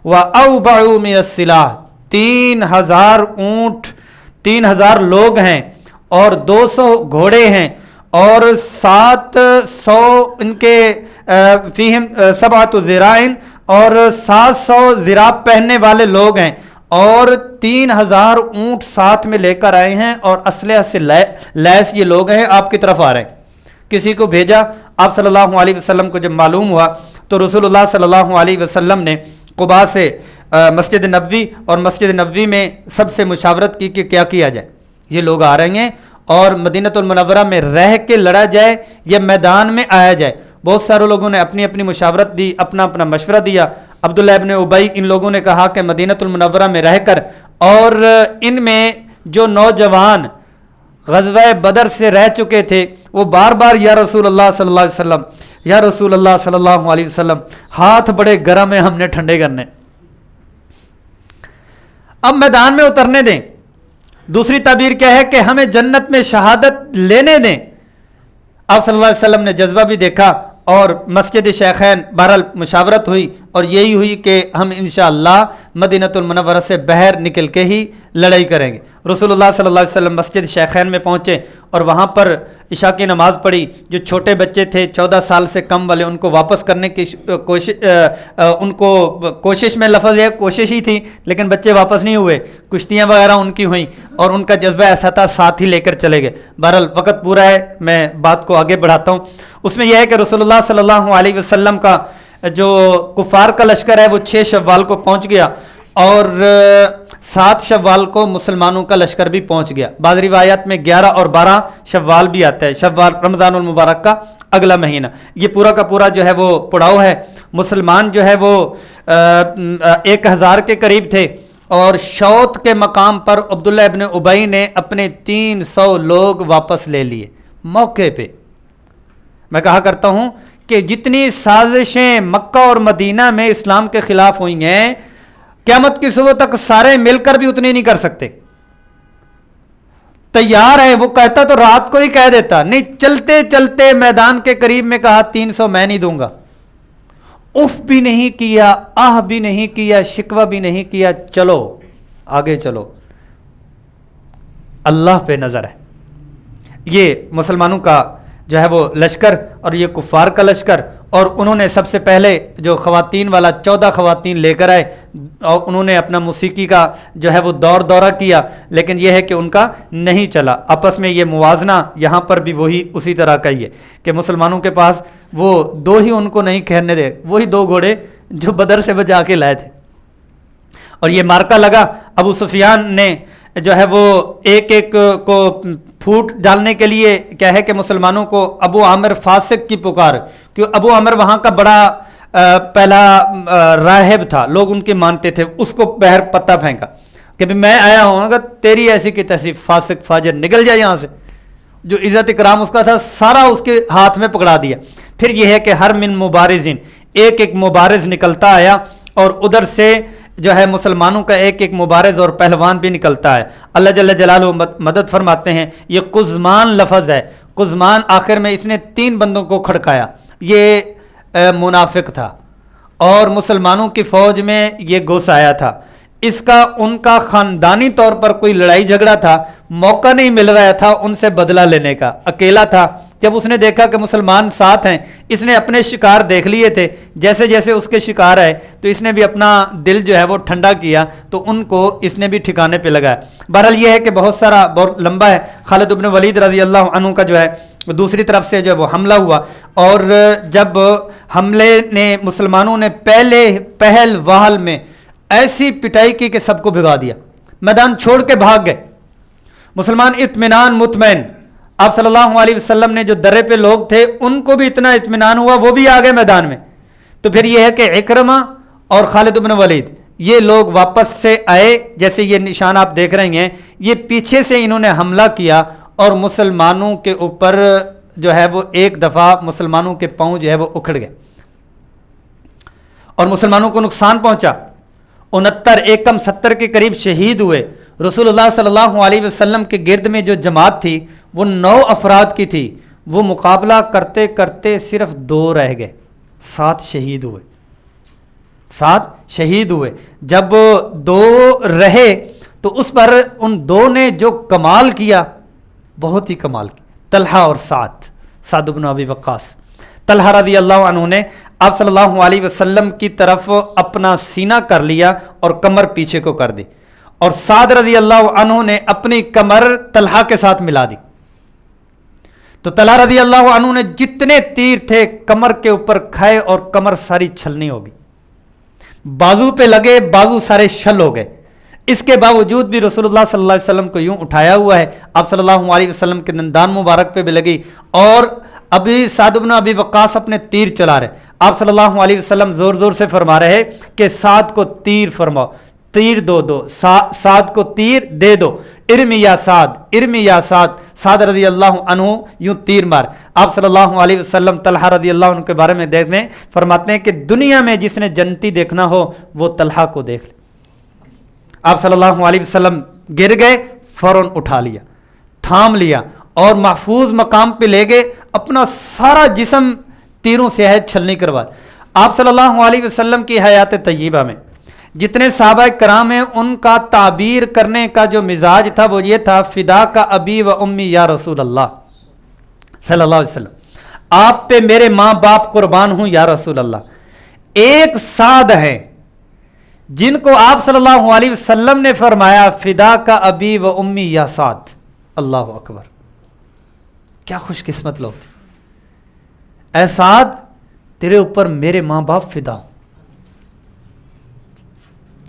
واوبعوا من السلاح. 3000 اونٹ، 3000 لوگ ہیں اور 200 گھوڑے ہیں اور 700 ان کے فیہم 700 ذراع اور 700 ذراع پہننے والے لوگ ہیں اور 3000 اونٹ ساتھ میں لے کر آئے ہیں اور اسلحہ سے لیس یہ لوگ ہیں، آپ کی طرف آ رہے ہیں. کسی کو بھیجا. آپ صلی اللہ علیہ وسلم کو جب معلوم ہوا تو رسول اللہ صلی اللہ علیہ وسلم نے قباء سے مسجد نبوی اور مسجد نبوی میں سب سے مشاورت کی کہ کیا کیا جائے. یہ لوگ آ رہے ہیں اور مدینہ المنورہ میں رہ کے لڑا جائے یا میدان میں آیا جائے. بہت سارے لوگوں نے اپنی اپنی مشاورت دی، اپنا اپنا مشورہ دیا. عبداللہ ابن ابی ان لوگوں نے کہا کہ مدینہ المنورہ میں رہ کر، اور ان میں جو نوجوان غزوہ بدر سے رہ چکے تھے وہ بار بار یا رسول اللہ صلی اللہ علیہ وسلم، یا رسول اللہ صلی اللہ علیہ وسلم، ہاتھ بڑے گرم ہیں، ہم نے ٹھنڈے کرنے، اب میدان میں اترنے دیں. دوسری تعبیر کیا ہے کہ ہمیں جنت میں شہادت لینے دیں. آپ صلی اللہ علیہ وسلم نے جذبہ بھی دیکھا اور مسجد شیخین بہرحال مشاورت ہوئی اور یہی ہوئی کہ ہم انشاءاللہ مدینہ المنورہ سے باہر نکل کے ہی لڑائی کریں گے. رسول اللہ صلی اللہ علیہ وسلم مسجد شیخین میں پہنچے اور وہاں پر عشاء کی نماز پڑھی. جو چھوٹے بچے تھے 14 سال سے کم والے، ان کو واپس کرنے کی کوشش میں، لفظ یہ کوشش ہی تھی لیکن بچے واپس نہیں ہوئے. کشتیاں وغیرہ ان کی ہوئیں اور ان کا جذبہ ایسا تھا، ساتھ ہی لے کر چلے گئے. بہرحال وقت پورا ہے، میں بات کو آگے بڑھاتا ہوں. اس میں یہ ہے کہ رسول اللہ صلی اللہ علیہ وسلم کا جو کفار کا لشکر ہے وہ 6 شوال کو پہنچ گیا اور 7 شوال کو مسلمانوں کا لشکر بھی پہنچ گیا. بعض روایات میں 11 اور 12 شوال بھی آتا ہے. شوال رمضان المبارک کا اگلا مہینہ. یہ پورا کا پورا جو ہے وہ پڑاؤ ہے. مسلمان جو ہے وہ 1000 کے قریب تھے اور شوط کے مقام پر عبداللہ ابن ابی نے اپنے 300 لوگ واپس لے لیے موقع پہ. میں کہا کرتا ہوں کہ جتنی سازشیں مکہ اور مدینہ میں اسلام کے خلاف ہوئی ہیں، قیامت کی صبح تک سارے مل کر بھی اتنی نہیں کر سکتے. تیار ہے، وہ کہتا تو رات کو ہی کہہ دیتا، نہیں چلتے چلتے میدان کے قریب میں کہا 300 میں نہیں دوں گا. اف بھی نہیں کیا، آہ بھی نہیں کیا، شکوہ بھی نہیں کیا، چلو آگے چلو، اللہ پہ نظر ہے. یہ مسلمانوں کا جو ہے وہ لشکر اور یہ کفار کا لشکر. اور انہوں نے سب سے پہلے جو خواتین والا 14 خواتین لے کر آئے اور انہوں نے اپنا موسیقی کا جو ہے وہ دورہ کیا، لیکن یہ ہے کہ ان کا نہیں چلا. آپس میں یہ موازنہ یہاں پر بھی وہی اسی طرح کا ہی ہے کہ مسلمانوں کے پاس وہ 2 ہی ان کو نہیں کھیرنے دے، وہی 2 گھوڑے جو بدر سے بچا کے لائے تھے. اور یہ مارکا لگا. ابو سفیان نے جو ہے وہ ایک ایک کو پھوٹ ڈالنے کے لیے کیا ہے کہ مسلمانوں کو ابو عامر فاسق کی پکار، کیوں ابو عامر وہاں کا بڑا پہلا راہب تھا، لوگ ان کے مانتے تھے. اس کو بہر پتہ پھینکا کہ میں آیا ہوں گا، تیری ایسی کی تیسی فاسق فاجر نکل جائے یہاں سے. جو عزت اکرام اس کا تھا سارا اس کے ہاتھ میں پکڑا دیا. پھر یہ ہے کہ ہر من مبارزین، ایک ایک مبارز نکلتا آیا اور ادھر سے جو ہے مسلمانوں کا ایک ایک مبارز اور پہلوان بھی نکلتا ہے. اللہ جل جلالہ مدد فرماتے ہیں. یہ قزمان لفظ ہے. قزمان آخر میں اس نے 3 بندوں کو کھڑکایا. یہ منافق تھا اور مسلمانوں کی فوج میں یہ گھس آیا تھا. اس کا ان کا خاندانی طور پر کوئی لڑائی جھگڑا تھا، موقع نہیں مل رہا تھا ان سے بدلہ لینے کا. اکیلا تھا. جب اس نے دیکھا کہ مسلمان ساتھ ہیں، اس نے اپنے شکار دیکھ لیے تھے، جیسے جیسے اس کے شکار آئے تو اس نے بھی اپنا دل جو ہے وہ ٹھنڈا کیا تو ان کو اس نے بھی ٹھکانے پہ لگایا. بہرحال یہ ہے کہ بہت سارا بہت لمبا ہے. خالد بن ولید رضی اللہ عنہ کا جو ہے دوسری طرف سے جو ہے وہ حملہ ہوا اور جب حملے نے مسلمانوں نے پہل واہل میں ایسی پٹائی کی کہ سب کو بھگا دیا، میدان چھوڑ کے بھاگ گئے. مسلمان اطمینان مطمئن. آپ صلی اللہ علیہ وسلم نے جو درے پہ لوگ تھے ان کو بھی اتنا اطمینان ہوا، وہ بھی آ گئے میدان میں. تو پھر یہ ہے کہ اکرمہ اور خالد بن ولید یہ لوگ واپس سے آئے. جیسے یہ نشان آپ دیکھ رہے ہیں، یہ پیچھے سے انہوں نے حملہ کیا اور مسلمانوں کے اوپر جو ہے وہ ایک دفعہ مسلمانوں کے پاؤں جو ہے وہ اکھڑ گئے اور مسلمانوں کو نقصان پہنچا. 69 ایک کم 70 کے قریب شہید ہوئے. رسول اللہ صلی اللہ علیہ وسلم کے گرد میں جو جماعت تھی وہ 9 افراد کی تھی، وہ مقابلہ کرتے کرتے صرف 2 رہ گئے، 7 شہید ہوئے، 7 شہید ہوئے۔ جب 2 رہے تو اس پر ان 2 نے جو کمال کیا، بہت ہی کمال کیا، طلحہ اور سعد بن ابی وقاص۔ طلحہ رضی اللہ عنہ نے آپ صلی اللہ علیہ وسلم کی طرف اپنا سینہ کر لیا اور کمر پیچھے کو کر دی، اور سعد رضی اللہ عنہ نے اپنی کمر طلحہ کے ساتھ ملا دی۔ تو طلحہ رضی اللہ عنہ نے جتنے تیر تھے کمر کے اوپر کھائے اور کمر ساری چھلنی ہو گئی، بازو پہ لگے، بازو سارے شل ہو گئے۔ اس کے باوجود بھی رسول اللہ صلی اللہ علیہ وسلم کو یوں اٹھایا ہوا ہے، آپ صلی اللہ علیہ وسلم کے دندان مبارک پہ بھی لگی، اور ابھی سعد بن ابی وقاص اپنے تیر چلا رہے، آپ صلی اللہ علیہ وسلم زور زور سے فرما رہے کہ سعد کو تیر فرماؤ، تیر دو سعد کو تیر دے دو، ارمی یا سعد، سعد رضی اللہ عنہ یوں تیر مار۔ آپ صلی اللہ علیہ وسلم طلحہ رضی اللہ عنہ کے بارے میں دیکھتے ہیں، فرماتے ہیں کہ دنیا میں جس نے جنتی دیکھنا ہو وہ طلحہ کو دیکھ لے۔ آپ صلی اللہ علیہ وسلم گر گئے، فوراً اٹھا لیا، تھام لیا اور محفوظ مقام پہ لے گئے، اپنا سارا جسم تیروں سے ہے چھلنی کروا۔ آپ صلی اللہ علیہ وسلم کی حیات طیبہ میں جتنے صحابہ کرام ہیں، ان کا تعبیر کرنے کا جو مزاج تھا وہ یہ تھا، فدا کا ابی و امی یا رسول اللہ صلی اللہ علیہ وسلم، آپ پہ میرے ماں باپ قربان ہوں یا رسول اللہ۔ ایک سعد ہے جن کو آپ صلی اللہ علیہ وسلم نے فرمایا فدا کا ابی و امی یا سعد۔ اللہ اکبر، کیا خوش قسمت لوگ تھے۔ اے سعد، تیرے اوپر میرے ماں باپ فدا ہوں۔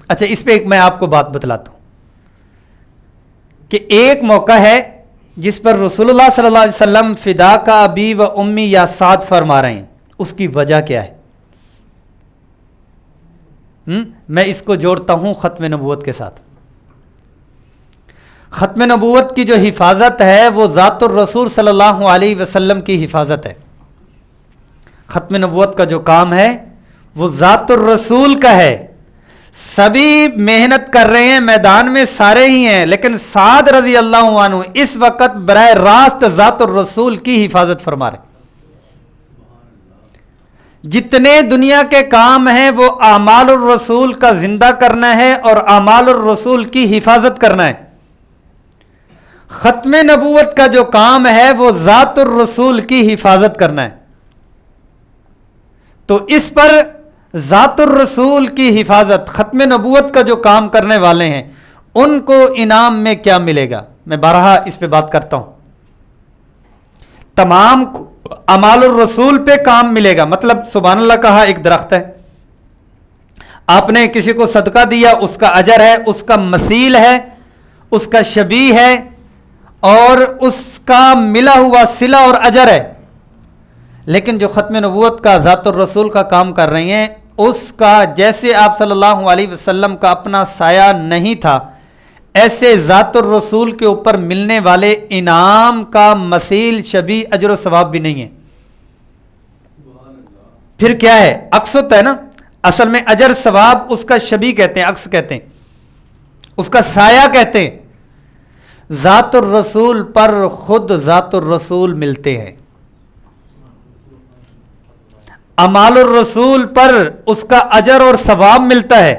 اچھا، اس پہ ایک میں آپ کو بات بتلاتا ہوں کہ ایک موقع ہے جس پر رسول اللہ صلی اللہ علیہ وسلم فدا کا ابی و امی یا سعد فرما رہے ہیں، اس کی وجہ کیا ہے؟ میں اس کو جوڑتا ہوں ختم نبوت کے ساتھ۔ ختم نبوت کی جو حفاظت ہے وہ ذات الرسول صلی اللہ علیہ وسلم کی حفاظت ہے۔ ختم نبوت کا جو کام ہے وہ ذات الرسول کا ہے۔ سبھی محنت کر رہے ہیں، میدان میں سارے ہی ہیں، لیکن سعد رضی اللہ عنہ اس وقت براہ راست ذات الرسول کی حفاظت فرما رہے۔ جتنے دنیا کے کام ہیں وہ اعمال الرسول کا زندہ کرنا ہے اور اعمال الرسول کی حفاظت کرنا ہے۔ ختم نبوت کا جو کام ہے وہ ذات الرسول کی حفاظت کرنا ہے۔ تو اس پر ذات الرسول کی حفاظت، ختم نبوت کا جو کام کرنے والے ہیں ان کو انعام میں کیا ملے گا، میں بارہا اس پہ بات کرتا ہوں۔ تمام اعمال الرسول پہ کام ملے گا، مطلب سبحان اللہ کہا، ایک درخت ہے، آپ نے کسی کو صدقہ دیا، اس کا اجر ہے، اس کا مثیل ہے، اس کا شبیہ ہے اور اس کا ملا ہوا صلہ اور اجر ہے۔ لیکن جو ختم نبوت کا ذات الرسول کا کام کر رہی ہیں، اس کا جیسے آپ صلی اللہ علیہ وسلم کا اپنا سایہ نہیں تھا، ایسے ذات الرسول کے اوپر ملنے والے انعام کا مثیل، شبیہ، اجر و ثواب بھی نہیں ہے۔ پھر کیا ہے؟ عکس ہوتا ہے نا، اصل میں اجر ثواب اس کا شبیہ کہتے ہیں، عکس کہتے ہیں، اس کا سایہ کہتے ہیں۔ ذات الرسول پر خود ذات الرسول ملتے ہیں، اعمال الرسول پر اس کا اجر اور ثواب ملتا ہے۔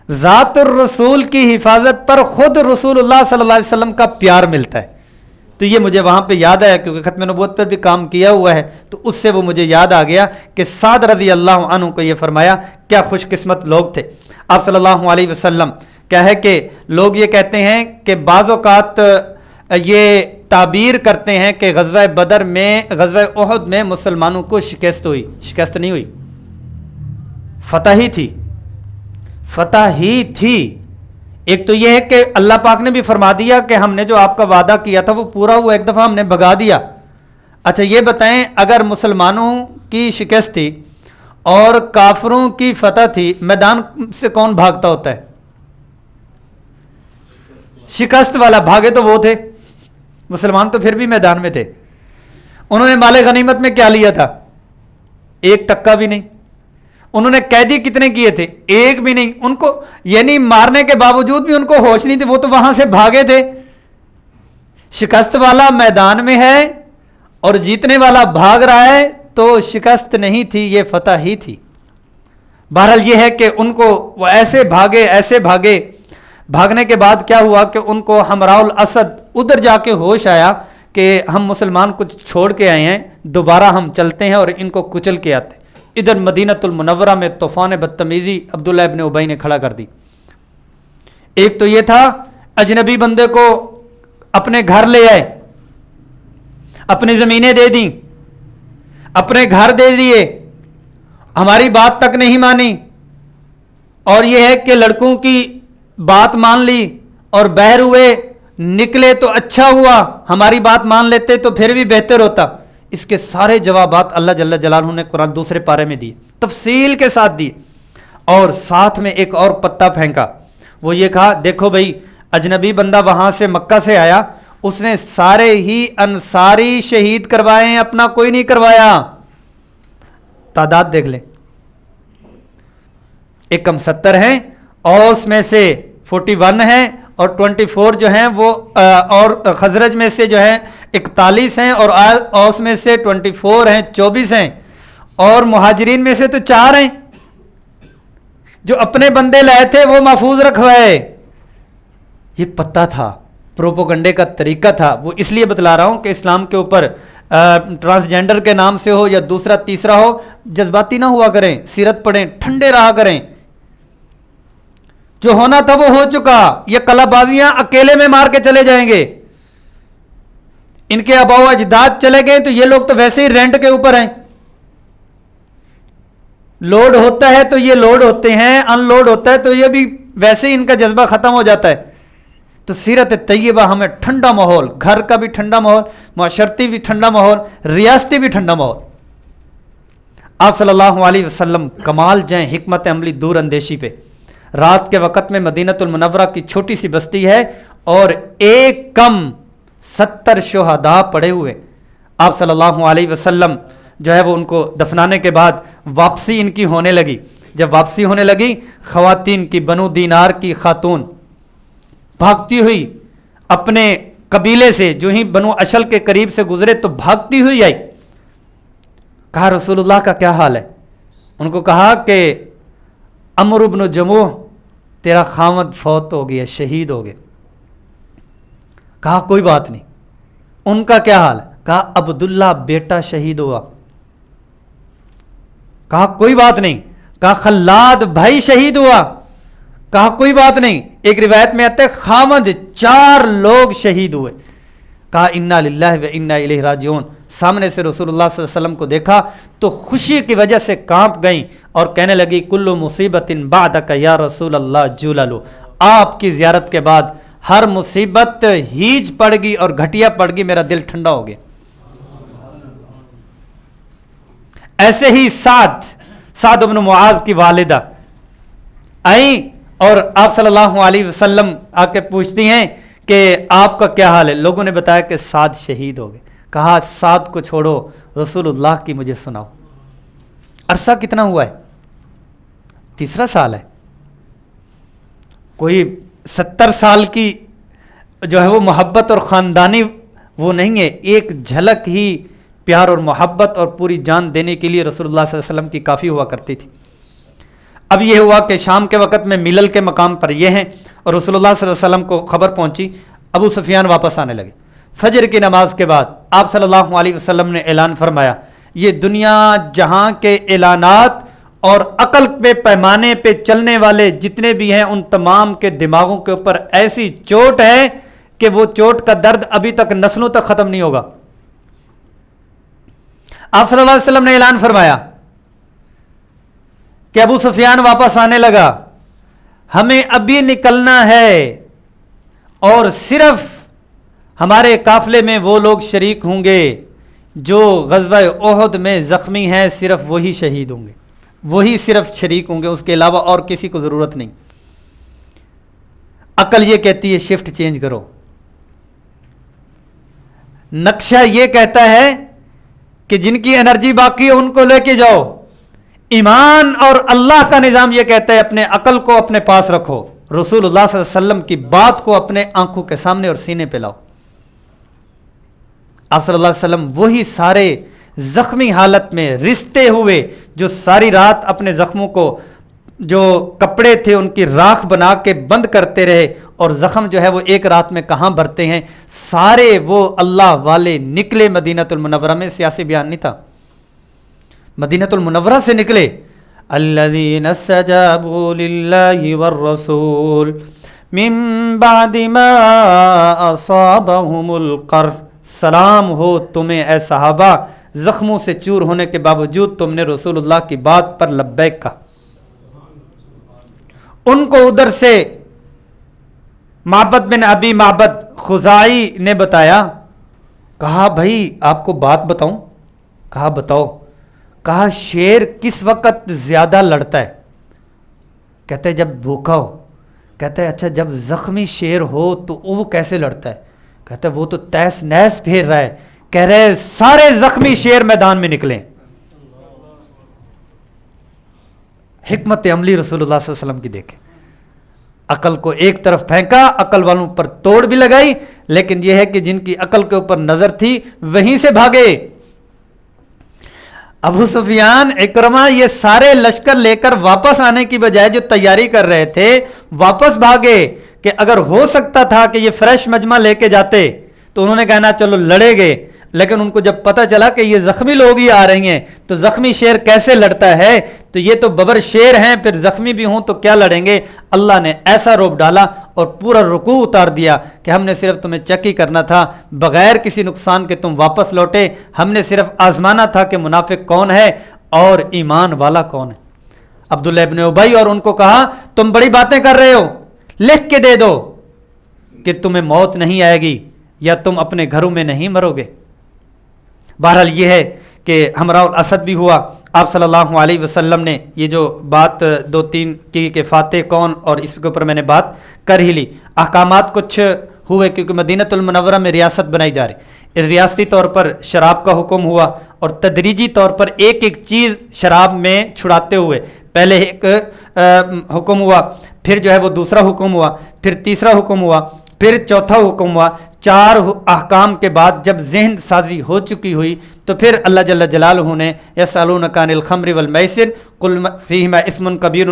ذات الرسول کی حفاظت پر خود رسول اللہ صلی اللہ علیہ وسلم کا پیار ملتا ہے۔ تو یہ مجھے وہاں پہ یاد آیا، کیونکہ ختم نبوت پر بھی کام کیا ہوا ہے، تو اس سے وہ مجھے یاد آ گیا کہ سعد رضی اللہ عنہ کو یہ فرمایا، کیا خوش قسمت لوگ تھے۔ آپ صلی اللہ علیہ وسلم کیا ہے کہ لوگ یہ کہتے ہیں کہ بعض اوقات یہ تعبیر کرتے ہیں کہ غزوہ بدر میں، غزوہ احد میں مسلمانوں کو شکست ہوئی، شکست نہیں ہوئی، فتح ہی تھی، فتح ہی تھی۔ ایک تو یہ ہے کہ اللہ پاک نے بھی فرما دیا کہ ہم نے جو آپ کا وعدہ کیا تھا وہ پورا ہوا، ایک دفعہ ہم نے بھگا دیا۔ اچھا یہ بتائیں، اگر مسلمانوں کی شکست تھی اور کافروں کی فتح تھی، میدان سے کون بھاگتا ہوتا ہے؟ شکست والا، بھاگے تو وہ تھے، مسلمان تو پھر بھی میدان میں تھے۔ انہوں نے مال غنیمت میں کیا لیا تھا؟ ایک ٹکا بھی نہیں۔ انہوں نے قیدی کتنے کیے تھے؟ ایک بھی نہیں۔ ان کو یعنی مارنے کے باوجود بھی ان کو ہوش نہیں تھی، وہ تو وہاں سے بھاگے تھے۔ شکست والا میدان میں ہے اور جیتنے والا بھاگ رہا ہے تو شکست نہیں تھی، یہ فتح ہی تھی۔ بہرحال یہ ہے کہ ان کو وہ ایسے بھاگے، بھاگنے کے بعد کیا ہوا کہ ان کو حمراء الاسد ادھر جا کے ہوش آیا کہ ہم مسلمان کچھ چھوڑ کے آئے ہیں، دوبارہ ہم چلتے ہیں اور ان کو کچل کے آتے ہیں۔ ادھر مدینۃ المنورہ میں طوفان بدتمیزی عبداللہ ابن ابی نے کھڑا کر دی۔ ایک تو یہ تھا اجنبی بندے کو اپنے گھر لے آئے، اپنی زمینیں دے دیں، اپنے گھر دے دیے، ہماری بات تک نہیں مانی، اور یہ ہے کہ لڑکوں کی بات مان لی اور باہر ہوئے نکلے تو اچھا ہوا، ہماری بات مان لیتے تو پھر بھی بہتر ہوتا۔ اس کے سارے جوابات اللہ جل جلالہ نے قرآن دوسرے پارے میں دیے، تفصیل کے ساتھ دیے، اور ساتھ میں ایک اور پتا پھینکا۔ وہ یہ کہا دیکھو بھائی، اجنبی بندہ وہاں سے مکہ سے آیا، اس نے سارے ہی انصاری شہید کروائے ہیں، اپنا کوئی نہیں کروایا۔ تعداد دیکھ لیں، ایک کم 70 ہیں، اوس میں سے 41 ہیں، اور 24 جو ہیں وہ اور خزرج میں سے جو ہیں 41 ہیں، اور اوس میں سے 24 ہیں 24 ہیں، اور مہاجرین میں سے تو 4 ہیں۔ جو اپنے بندے لائے تھے وہ محفوظ رکھوائے۔ یہ پتہ تھا، پروپوگنڈے کا طریقہ تھا۔ وہ اس لیے بتلا رہا ہوں کہ اسلام کے اوپر ٹرانسجینڈر کے نام سے ہو یا دوسرا تیسرا ہو، جذباتی نہ ہوا کریں، سیرت پڑھیں، ٹھنڈے رہا کریں۔ جو ہونا تھا وہ ہو چکا، یہ کلا بازیاں اکیلے میں مار کے چلے جائیں گے۔ ان کے آباء و اجداد چلے گئے تو یہ لوگ تو ویسے ہی رینٹ کے اوپر ہیں، لوڈ ہوتا ہے تو یہ لوڈ ہوتے ہیں، ان لوڈ ہوتا ہے تو یہ بھی ویسے ہی ان کا جذبہ ختم ہو جاتا ہے۔ تو سیرت طیبہ ہمیں ٹھنڈا ماحول، گھر کا بھی ٹھنڈا ماحول، معاشرتی بھی ٹھنڈا ماحول، ریاستی بھی ٹھنڈا ماحول۔ آپ صلی اللہ علیہ وسلم کمال جائیں حکمت عملی دور اندیشی پہ۔ رات کے وقت میں مدینۃ المنورہ کی چھوٹی سی بستی ہے اور ایک کم 70 شہداء پڑے ہوئے۔ آپ صلی اللہ علیہ وسلم جو ہے وہ ان کو دفنانے کے بعد واپسی ان کی ہونے لگی۔ جب واپسی ہونے لگی، خواتین کی بنو دینار کی خاتون بھاگتی ہوئی اپنے قبیلے سے، جو ہی بنو اشل کے قریب سے گزرے تو بھاگتی ہوئی آئی۔ کہا رسول اللہ کا کیا حال ہے؟ ان کو کہا کہ عمرو بن جموح تیرا خامد فوت ہو گیا، شہید ہو گئے۔ کہا کوئی بات نہیں۔ ان کا کیا حال ہے؟ کہا عبداللہ بیٹا شہید ہوا۔ کہا کوئی بات نہیں۔ کہا خلاد بھائی شہید ہوا۔ کہا کوئی بات نہیں۔ ایک روایت میں آتا ہے خامد 4 لوگ شہید ہوئے۔ کہا انا للہ و انا الیہ راجعون۔ سامنے سے رسول اللہ صلی اللہ علیہ وسلم کو دیکھا تو خوشی کی وجہ سے کانپ گئیں اور کہنے لگی کل مصیبت بعدک یا رسول اللہ جلل۔ آپ کی زیارت کے بعد ہر مصیبت ہیج پڑ گئی اور گھٹیا پڑ گئی، میرا دل ٹھنڈا ہو گیا۔ ایسے ہی سعد بن معاذ کی والدہ آئیں اور آپ صلی اللہ علیہ وسلم آ کے پوچھتی ہیں کہ آپ کا کیا حال ہے؟ لوگوں نے بتایا کہ سعد شہید ہو گئے۔ کہا سعد کو چھوڑو، رسول اللہ کی مجھے سناؤ۔ عرصہ کتنا ہوا ہے؟ 3 سال ہے۔ کوئی 70 سال کی جو ہے وہ محبت اور خاندانی وہ نہیں ہے، ایک جھلک ہی پیار اور محبت اور پوری جان دینے کے لیے رسول اللہ صلی اللہ علیہ وسلم کی کافی ہوا کرتی تھی۔ اب یہ ہوا کہ شام کے وقت میں ملل کے مقام پر یہ ہیں اور رسول اللہ صلی اللہ علیہ وسلم کو خبر پہنچی، ابو سفیان واپس آنے لگے۔ فجر کی نماز کے بعد آپ صلی اللہ علیہ وسلم نے اعلان فرمایا، یہ دنیا جہاں کے اعلانات اور عقل پہ پیمانے پہ چلنے والے جتنے بھی ہیں ان تمام کے دماغوں کے اوپر ایسی چوٹ ہے کہ وہ چوٹ کا درد ابھی تک نسلوں تک ختم نہیں ہوگا۔ آپ صلی اللہ علیہ وسلم نے اعلان فرمایا کہ ابو سفیان واپس آنے لگا، ہمیں ابھی نکلنا ہے اور صرف ہمارے قافلے میں وہ لوگ شریک ہوں گے جو غزوہ احد میں زخمی ہیں، صرف وہی شہید ہوں گے، وہی صرف شریک ہوں گے، اس کے علاوہ اور کسی کو ضرورت نہیں۔ عقل یہ کہتی ہے شفٹ چینج کرو، نقشہ یہ کہتا ہے کہ جن کی انرجی باقی ہے ان کو لے کے جاؤ، ایمان اور اللہ کا نظام یہ کہتا ہے اپنے عقل کو اپنے پاس رکھو، رسول اللہ صلی اللہ علیہ وسلم کی بات کو اپنے آنکھوں کے سامنے اور سینے پہ لاؤ۔ آپ صلی اللہ علیہ وسلم وہی سارے زخمی حالت میں رستے ہوئے جو ساری رات اپنے زخموں کو جو کپڑے تھے ان کی راکھ بنا کے بند کرتے رہے، اور زخم جو ہے وہ ایک رات میں کہاں بھرتے ہیں، سارے وہ اللہ والے نکلے مدینۃ المنورہ میں. سیاسی بیان نہیں تھا، مدینۃ المنورہ سے نکلے. الذین استجابوا للہ والرسول من بعد ما اصابهم القرح. سلام ہو تمہیں اے صحابہ، زخموں سے چور ہونے کے باوجود تم نے رسول اللہ کی بات پر لبیک کہا. ان کو ادھر سے معبد بن ابی معبد خزاعی نے بتایا، کہا بھائی آپ کو بات بتاؤں؟ کہا بتاؤ. کہا شیر کس وقت زیادہ لڑتا ہے؟ کہتے جب بھوکا ہو. کہتے اچھا جب زخمی شیر ہو تو وہ کیسے لڑتا ہے؟ کہتے وہ تو تیس نیس پھیر رہا ہے. کہہ رہے سارے زخمی شیر میدان میں نکلیں. حکمت عملی رسول اللہ صلی اللہ علیہ وسلم کی دیکھیں. عقل کو ایک طرف پھینکا، عقل والوں پر توڑ بھی لگائی، لیکن یہ ہے کہ جن کی عقل کے اوپر نظر تھی وہیں سے بھاگے. ابو سفیان، اکرمہ، یہ سارے لشکر لے کر واپس آنے کی بجائے جو تیاری کر رہے تھے واپس بھاگے. کہ اگر ہو سکتا تھا کہ یہ فریش مجمع لے کے جاتے تو انہوں نے کہنا چلو لڑے گے، لیکن ان کو جب پتہ چلا کہ یہ زخمی لوگ ہی آ رہی ہیں تو زخمی شیر کیسے لڑتا ہے، تو یہ تو ببر شیر ہیں، پھر زخمی بھی ہوں تو کیا لڑیں گے. اللہ نے ایسا روب ڈالا اور پورا رکوع اتار دیا کہ ہم نے صرف تمہیں چیک ہی کرنا تھا، بغیر کسی نقصان کے تم واپس لوٹے. ہم نے صرف آزمانا تھا کہ منافق کون ہے اور ایمان والا کون ہے. عبداللہ ابن ابی اور ان کو کہا تم بڑی باتیں کر رہے ہو، لکھ کے دے دو کہ تمہیں موت نہیں آئے گی یا تم اپنے گھروں میں نہیں مرو گے. بہرحال یہ ہے کہ ہمراہ الاسد بھی ہوا. آپ صلی اللہ علیہ وسلم نے یہ جو بات دو تین کی کہ فاتح کون، اور اس کے اوپر میں نے بات کر ہی لی. احکامات کچھ ہوئے کیونکہ مدینۃ المنورہ میں ریاست بنائی جا رہی. ریاستی طور پر شراب کا حکم ہوا اور تدریجی طور پر ایک ایک چیز شراب میں چھڑاتے ہوئے پہلے ایک حکم ہوا، پھر جو ہے وہ دوسرا حکم ہوا، پھر تیسرا حکم ہوا، پھر چوتھا حکم ہوا. 4 احکام کے بعد جب ذہن سازی ہو چکی ہوئی تو پھر اللہ جل جلالہ نے یسألونک عن الخمر والمیسر قل فیہما اسم کبیر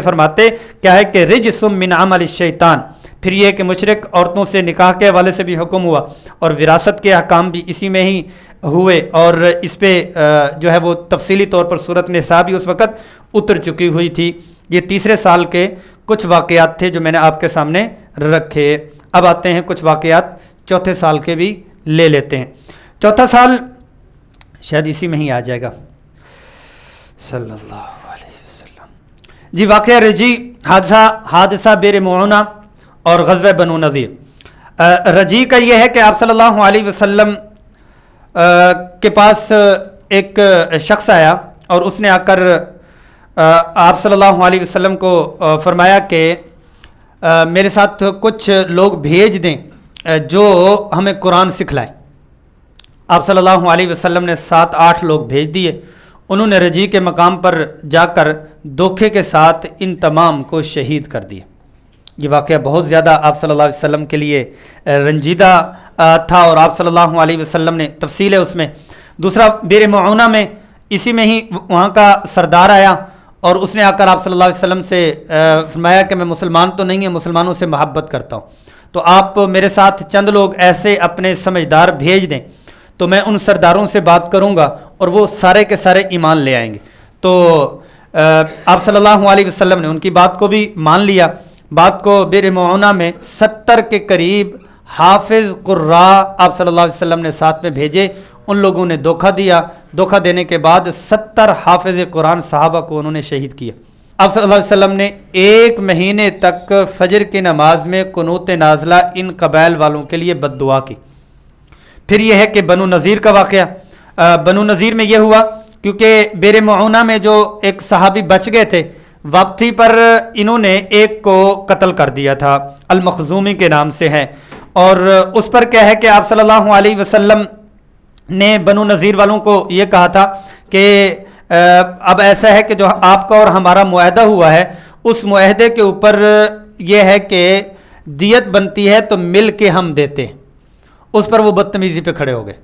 فرماتے کیا ہے کہ رجس من عمل الشیطان. پھر یہ کہ مشرک عورتوں سے نکاح کے حوالے سے بھی حکم ہوا اور وراثت کے احکام بھی اسی میں ہی ہوئے، اور اس پہ جو ہے وہ تفصیلی طور پر سورۃ نساء بھی اس وقت اتر چکی ہوئی تھی. یہ تیسرے سال کے کچھ واقعات تھے جو میں نے آپ کے سامنے رکھے. اب آتے ہیں کچھ واقعات چوتھے سال کے بھی لے لیتے ہیں. چوتھا سال شاید اسی میں ہی آ جائے گا صلی اللہ علیہ وسلم. جی واقعہ رجی، حادثہ بیر معونہ اور غزوہ بنو نذیر. رجی کا یہ ہے کہ آپ صلی اللہ علیہ وسلم کے پاس ایک شخص آیا اور اس نے آ کر آپ صلی اللہ علیہ وسلم کو فرمایا کہ میرے ساتھ کچھ لوگ بھیج دیں جو ہمیں قرآن سکھلائیں. آپ صلی اللہ علیہ وسلم نے 7-8 لوگ بھیج دیے. انہوں نے رجی کے مقام پر جا کر دھوکے کے ساتھ ان تمام کو شہید کر دیا. یہ واقعہ بہت زیادہ آپ صلی اللہ علیہ وسلم کے لیے رنجیدہ تھا اور آپ صلی اللہ علیہ وسلم نے تفصیل ہے اس میں. دوسرا بیر معونہ میں اسی میں ہی وہاں کا سردار آیا اور اس نے آ کر آپ صلی اللہ علیہ وسلم سے فرمایا کہ میں مسلمان تو نہیں ہوں، مسلمانوں سے محبت کرتا ہوں، تو آپ میرے ساتھ چند لوگ ایسے اپنے سمجھدار بھیج دیں تو میں ان سرداروں سے بات کروں گا اور وہ سارے کے سارے ایمان لے آئیں گے. تو آپ صلی اللہ علیہ وسلم نے ان کی بات کو بھی مان لیا. بات کو بیر معونہ میں 70 کے قریب حافظ قراء آپ صلی اللہ علیہ وسلم نے ساتھ میں بھیجے. ان لوگوں نے دھوکہ دیا. دھوکہ دینے کے بعد 70 حافظ قرآن صحابہ کو انہوں نے شہید کیا. آپ صلی اللہ علیہ وسلم نے 1 مہینے تک فجر کی نماز میں قنوت نازلہ ان قبائل والوں کے لیے بد دعا کی. پھر یہ ہے کہ بنو نذیر کا واقعہ. بنو نذیر میں یہ ہوا کیونکہ بیر معونہ میں جو ایک صحابی بچ گئے تھے، واپسی پر انہوں نے ایک کو قتل کر دیا تھا، المخزومی کے نام سے ہے. اور اس پر کیا ہے کہ آپ صلی اللہ علیہ وسلم نے بنو نذیر والوں کو یہ کہا تھا کہ اب ایسا ہے کہ جو آپ کا اور ہمارا معاہدہ ہوا ہے اس معاہدے کے اوپر یہ ہے کہ دیت بنتی ہے تو مل کے ہم دیتے ہیں. اس پر وہ بدتمیزی پہ کھڑے ہو گئے.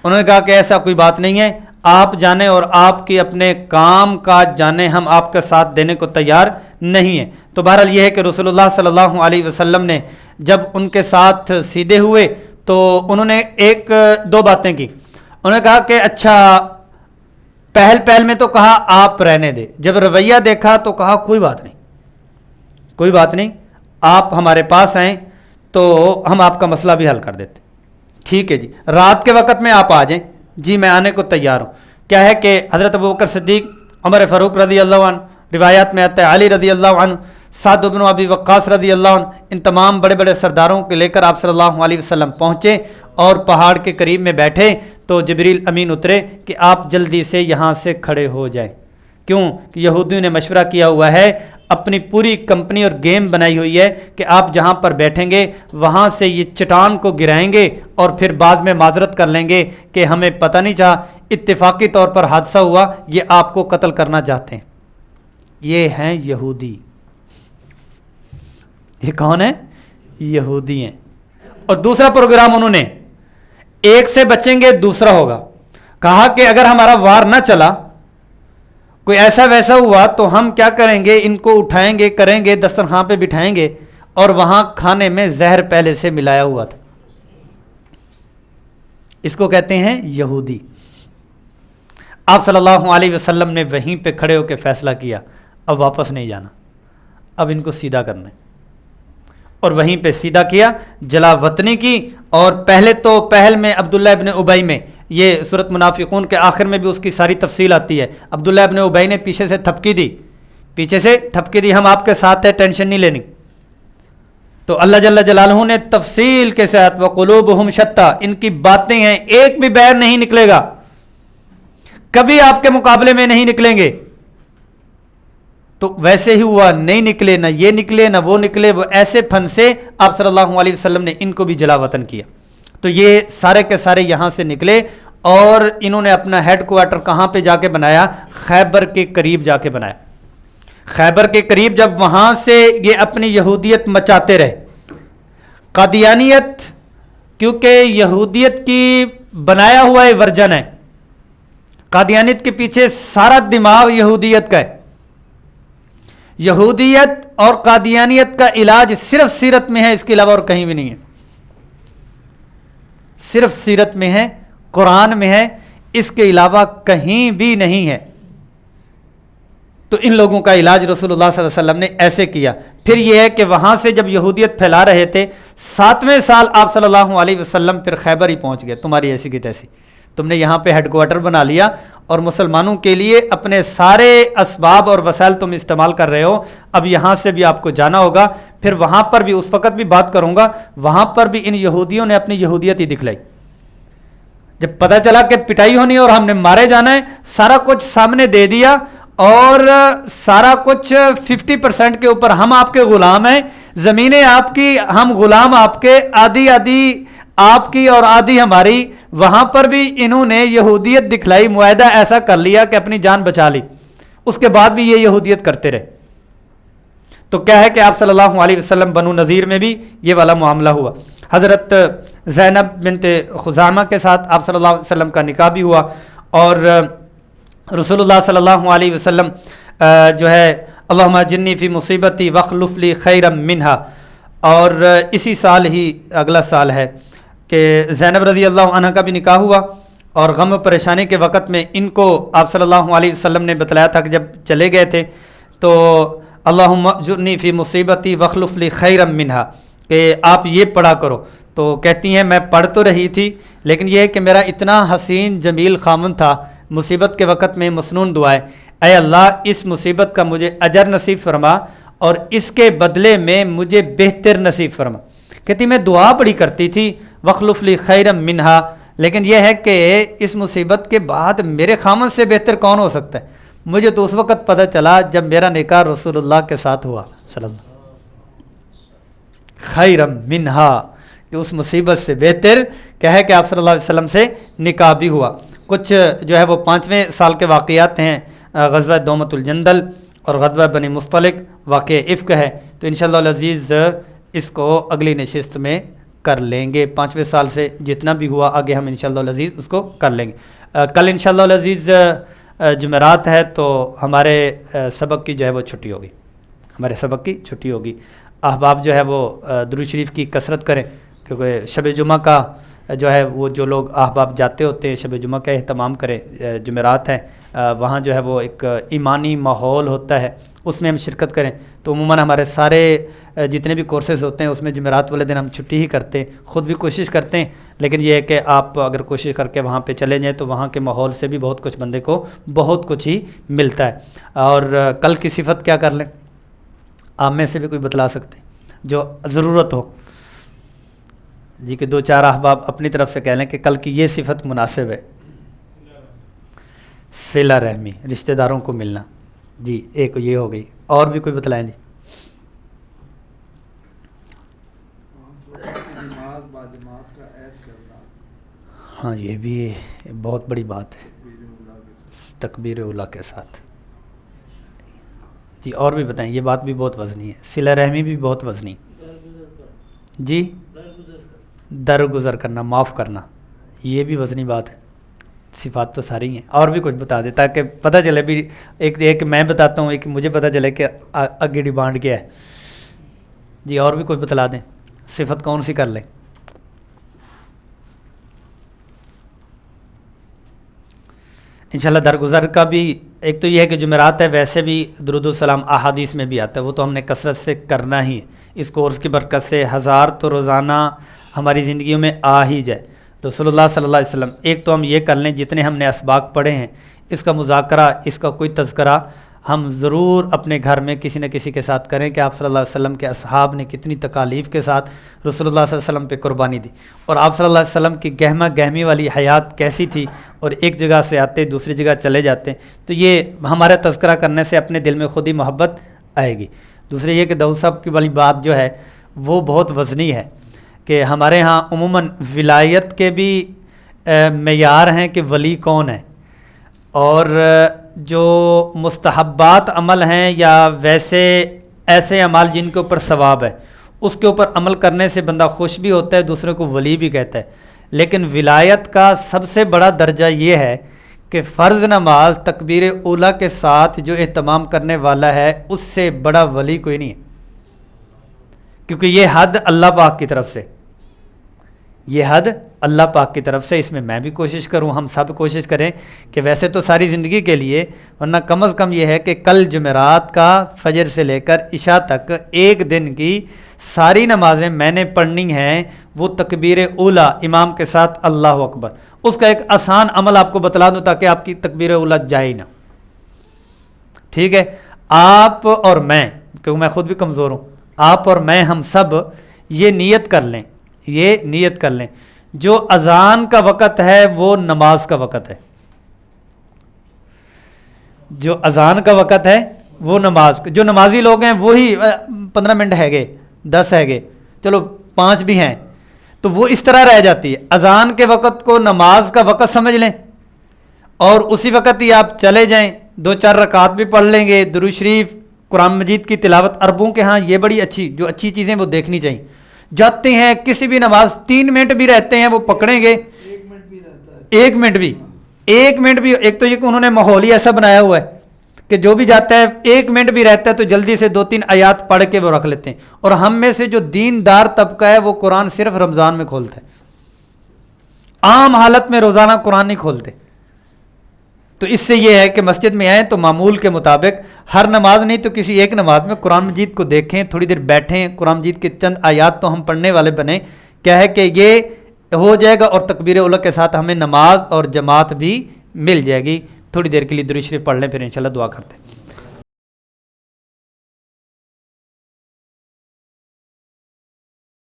انہوں نے کہا کہ ایسا کوئی بات نہیں ہے، آپ جانیں اور آپ کی اپنے کام کاج جانیں، ہم آپ کا ساتھ دینے کو تیار نہیں ہیں۔ تو بہرحال یہ ہے کہ رسول اللہ صلی اللہ علیہ وسلم نے جب ان کے ساتھ سیدھے ہوئے تو انہوں نے ایک دو باتیں کی۔ انہوں نے کہا کہ اچھا پہل میں تو کہا آپ رہنے دے، جب رویہ دیکھا تو کہا کوئی بات نہیں، آپ ہمارے پاس آئیں تو ہم آپ کا مسئلہ بھی حل کر دیتے۔ ٹھیک ہے جی، رات کے وقت میں آپ آ جائیں۔ جی میں آنے کو تیار ہوں۔ کیا ہے کہ حضرت ابوبکر صدیق، عمر فاروق رضی اللہ عنہ، روایات میں آتا ہے علی رضی اللہ عنہ، سعد بن ابی وقاص رضی اللہ عنہ، ان تمام بڑے بڑے سرداروں کو لے کر آپ صلی اللہ علیہ وسلم پہنچے اور پہاڑ کے قریب میں بیٹھے تو جبریل امین اترے کہ آپ جلدی سے یہاں سے کھڑے ہو جائیں۔ کیوں کہ یہودیوں نے مشورہ کیا ہوا ہے، اپنی پوری کمپنی اور گیم بنائی ہوئی ہے کہ آپ جہاں پر بیٹھیں گے وہاں سے یہ چٹان کو گرائیں گے اور پھر بعد میں معذرت کر لیں گے کہ ہمیں پتہ نہیں چلا، اتفاقی طور پر حادثہ ہوا، یہ آپ کو قتل کرنا چاہتے ہیں۔ یہ ہیں یہودی۔ یہ کون ہے؟ یہودی ہیں۔ اور دوسرا پروگرام انہوں نے، ایک سے بچیں گے دوسرا ہوگا۔ کہا کہ اگر ہمارا وار نہ چلا، کوئی ایسا ویسا ہوا تو ہم کیا کریں گے، ان کو اٹھائیں گے، کریں گے، دسترخوان پہ بٹھائیں گے، اور وہاں کھانے میں زہر پہلے سے ملایا ہوا تھا۔ اس کو کہتے ہیں یہودی۔ آپ صلی اللہ علیہ وسلم نے وہیں پہ کھڑے ہو کے فیصلہ کیا، اب واپس نہیں جانا، اب ان کو سیدھا کرنا ہے، اور وہیں پہ سیدھا کیا، جلا وطنی کی۔ اور پہل میں عبداللہ ابن ابی میں، یہ سورۃ منافقون کے آخر میں بھی اس کی ساری تفصیل آتی ہے، عبداللہ ابن ابی نے پیچھے سے تھپکی دی، ہم آپ کے ساتھ ہیں، ٹینشن نہیں لینی۔ تو اللہ جل جلالہ نے تفصیل کے ساتھ وقلوبہم شتیٰ، ان کی باتیں ہیں، ایک بھی بیر نہیں نکلے گا، کبھی آپ کے مقابلے میں نہیں نکلیں گے۔ تو ویسے ہی ہوا، نہیں نکلے، نہ یہ نکلے نہ وہ نکلے، وہ ایسے پھنسے، آپ صلی اللہ علیہ وسلم نے ان کو بھی جلا وطن کیا۔ تو یہ سارے کے سارے یہاں سے نکلے، اور انہوں نے اپنا ہیڈ کوارٹر کہاں پہ جا کے بنایا؟ خیبر کے قریب جا کے بنایا۔ خیبر کے قریب جب وہاں سے یہ اپنی یہودیت مچاتے رہے، قادیانیت، کیونکہ یہودیت کی بنایا ہوا ہے ورژن ہے، قادیانیت کے پیچھے سارا دماغ یہودیت کا ہے۔ یہودیت اور قادیانیت کا علاج صرف سیرت میں ہے، اس کے علاوہ اور کہیں بھی نہیں ہے، صرف سیرت میں ہے، قرآن میں ہے، اس کے علاوہ کہیں بھی نہیں ہے۔ تو ان لوگوں کا علاج رسول اللہ صلی اللہ علیہ وسلم نے ایسے کیا۔ پھر یہ ہے کہ وہاں سے جب یہودیت پھیلا رہے تھے، 7ویں سال آپ صلی اللہ علیہ وسلم پھر خیبر ہی پہنچ گئے، تمہاری ایسی کی تیسی، تم نے یہاں پہ ہیڈ کوارٹر بنا لیا، اور مسلمانوں کے لیے اپنے سارے اسباب اور وسائل تم استعمال کر رہے ہو، اب یہاں سے بھی آپ کو جانا ہوگا۔ پھر وہاں پر بھی، اس وقت بھی بات کروں گا، وہاں پر بھی ان یہودیوں نے اپنی یہودیت ہی دکھلائی۔ جب پتہ چلا کہ پٹائی ہونی ہے اور ہم نے مارے جانا ہے، سارا کچھ سامنے دے دیا، اور سارا کچھ 50% کے اوپر ہم آپ کے غلام ہیں، زمینیں آپ کی، ہم غلام آپ کے، آدھی آپ کی اور آدھی ہماری۔ وہاں پر بھی انہوں نے یہودیت دکھلائی، معاہدہ ایسا کر لیا کہ اپنی جان بچا لی، اس کے بعد بھی یہ یہودیت کرتے رہے۔ تو کیا ہے کہ آپ صلی اللہ علیہ وسلم بنو نذیر میں بھی یہ والا معاملہ ہوا۔ حضرت زینب بنت خزامہ کے ساتھ آپ صلی اللہ علیہ وسلم کا نکاح بھی ہوا، اور رسول اللہ صلی اللہ علیہ وسلم جو ہے اللہم اجرنی فی مصیبتی واخلف لی خیرا منہا، اور اسی سال ہی اگلا سال ہے کہ زینب رضی اللہ عنہ کا بھی نکاح ہوا، اور غم و پریشانی کے وقت میں ان کو آپ صلی اللہ علیہ وسلم نے بتلایا تھا کہ جب چلے گئے تھے تو اللہم اجرنی فی مصیبتی واخلف لی خیرا منہا، کہ آپ یہ پڑھا کرو۔ تو کہتی ہیں میں پڑھ تو رہی تھی، لیکن یہ ہے کہ میرا اتنا حسین جمیل خامن تھا، مصیبت کے وقت میں مسنون دعائے، اے اللہ اس مصیبت کا مجھے اجر نصیب فرما، اور اس کے بدلے میں مجھے بہتر نصیب فرما۔ کہتی میں دعا بڑی کرتی تھی وخلف لی خیرا منہا، لیکن یہ ہے کہ اس مصیبت کے بعد میرے خامن سے بہتر کون ہو سکتا ہے؟ مجھے تو اس وقت پتہ چلا جب میرا نکاح رسول اللہ کے ساتھ ہوا صلی اللہ خیرا منہا، کہ اس مصیبت سے بہتر کیا ہے کہ آپ صلی اللہ علیہ وسلم سے نکاح بھی ہوا۔ کچھ جو ہے وہ 5ویں سال کے واقعات ہیں، غزوہ دومۃ الجندل اور غزوہ بنی مصطلق، واقع افک ہے، تو انشاءاللہ العزیز اس کو اگلی نشست میں کر لیں گے. 5ویں سال سے جتنا بھی ہوا آگے ہم انشاءاللہ العزیز اس کو کر لیں گے. کل انشاءاللہ العزیز جمعرات ہے تو ہمارے سبق کی جو ہے وہ چھٹی ہوگی. ہمارے سبق کی چھٹی ہوگی. احباب جو ہے وہ درود شریف کی کثرت کریں کیونکہ شب جمعہ کا جو ہے وہ جو لوگ احباب جاتے ہوتے ہیں شب جمعہ کا اہتمام کریں. جمعرات ہیں وہاں جو ہے وہ ایک ایمانی ماحول ہوتا ہے اس میں ہم شرکت کریں. تو عموماً ہمارے سارے جتنے بھی کورسز ہوتے ہیں اس میں جمعرات والے دن ہم چھٹی ہی کرتے ہیں. خود بھی کوشش کرتے ہیں لیکن یہ ہے کہ آپ اگر کوشش کر کے وہاں پہ چلے جائیں تو وہاں کے ماحول سے بھی بہت کچھ بندے کو بہت کچھ ہی ملتا ہے. اور کل کی صفت کیا کر لیں؟ آپ میں سے بھی کوئی بتلا سکتے ہیں جو ضرورت ہو جی کہ 2-4 احباب اپنی طرف سے کہہ لیں کہ کل کی یہ صفت مناسب ہے. صلہ رحمی، رشتہ داروں کو ملنا. جی ایک یہ ہو گئی. اور بھی کوئی بتلائیں جی؟ ہاں یہ بھی بہت بڑی بات ہے تکبیر اولیٰ کے ساتھ. جی اور بھی بتائیں. یہ بات بھی بہت وزنی ہے. صلہ رحمی بھی بہت وزنی. جی درگزر کرنا، معاف کرنا، یہ بھی وزنی بات ہے. صفات تو ساری ہیں. اور بھی کچھ بتا دیں تاکہ پتہ چلے بھی ایک میں بتاتا ہوں ایک مجھے پتہ چلے کہ آگے ڈیمانڈ کیا ہے. جی اور بھی کچھ بتلا دیں. صفت کون سی کر لیں؟ انشاءاللہ درگزر کا بھی ایک تو یہ ہے کہ جمعرات ہے ویسے بھی درود السلام احادیث میں بھی آتا ہے وہ تو ہم نے کثرت سے کرنا ہی ہے. اس کورس کی برکت سے 1000 تو روزانہ ہماری زندگیوں میں آ ہی جائے. رسول اللہ صلی اللہ علیہ وسلم ایک تو ہم یہ کر لیں جتنے ہم نے اسباق پڑھے ہیں اس کا مذاکرہ اس کا کوئی تذکرہ ہم ضرور اپنے گھر میں کسی نہ کسی کے ساتھ کریں کہ آپ صلی اللہ علیہ وسلم کے اصحاب نے کتنی تکالیف کے ساتھ رسول اللہ صلی اللہ علیہ وسلم پہ قربانی دی اور آپ صلی اللہ علیہ وسلم کی گہما گہمی والی حیات کیسی تھی اور ایک جگہ سے آتے دوسری جگہ چلے جاتے. تو یہ ہمارا تذکرہ کرنے سے اپنے دل میں خود ہی محبت آئے گی. دوسرے یہ کہ داؤد صاحب کی والی بات جو ہے وہ بہت وزنی ہے کہ ہمارے ہاں عموماً ولایت کے بھی معیار ہیں کہ ولی کون ہے اور جو مستحبات عمل ہیں یا ویسے ایسے اعمال جن کے اوپر ثواب ہے اس کے اوپر عمل کرنے سے بندہ خوش بھی ہوتا ہے دوسرے کو ولی بھی کہتا ہے. لیکن ولایت کا سب سے بڑا درجہ یہ ہے کہ فرض نماز تکبیر اولیٰ کے ساتھ جو اہتمام کرنے والا ہے اس سے بڑا ولی کوئی نہیں ہے کیونکہ یہ حد اللہ پاک کی طرف سے یہ حد اللہ پاک کی طرف سے. اس میں میں بھی کوشش کروں ہم سب کوشش کریں کہ ویسے تو ساری زندگی کے لیے ورنہ کم از کم یہ ہے کہ کل جمعرات کا فجر سے لے کر عشاء تک ایک دن کی ساری نمازیں میں نے پڑھنی ہیں وہ تکبیر اولیٰ امام کے ساتھ اللہ اکبر. اس کا ایک آسان عمل آپ کو بتلا دوں تاکہ آپ کی تکبیر اولیٰ جائے ہی نہ. ٹھیک ہے آپ اور میں کیونکہ میں خود بھی کمزور ہوں آپ اور میں ہم سب یہ نیت کر لیں جو اذان کا وقت ہے وہ نماز کا وقت ہے. جو اذان کا وقت ہے وہ نماز جو نمازی لوگ ہیں وہی 15 منٹ ہے گے 10 ہے گے چلو 5 بھی ہیں تو وہ اس طرح رہ جاتی ہے. اذان کے وقت کو نماز کا وقت سمجھ لیں اور اسی وقت ہی آپ چلے جائیں 2-4 رکعت بھی پڑھ لیں گے. درود شریف قرآن مجید کی تلاوت عربوں کے ہاں یہ بڑی اچھی چیزیں وہ دیکھنی چاہیے. جاتے ہیں کسی بھی نماز 3 منٹ بھی رہتے ہیں وہ پکڑیں گے 1 منٹ بھی ایک تو یہ کہ انہوں نے ماحول ہی ایسا بنایا ہوا ہے کہ جو بھی جاتا ہے 1 منٹ بھی رہتا ہے تو جلدی سے 2-3 آیات پڑھ کے وہ رکھ لیتے ہیں. اور ہم میں سے جو دیندار طبقہ ہے وہ قرآن صرف رمضان میں کھولتا ہے عام حالت میں روزانہ قرآن نہیں کھولتے. تو اس سے یہ ہے کہ مسجد میں آئیں تو معمول کے مطابق ہر نماز نہیں تو کسی ایک نماز میں قرآن مجید کو دیکھیں تھوڑی دیر بیٹھیں قرآن مجید کے چند آیات تو ہم پڑھنے والے بنیں. کیا ہے کہ یہ ہو جائے گا اور تکبیر اولیٰ کے ساتھ ہمیں نماز اور جماعت بھی مل جائے گی. تھوڑی دیر کے لیے درود شریف پڑھ لیں پھر انشاءاللہ دعا کرتے ہیں.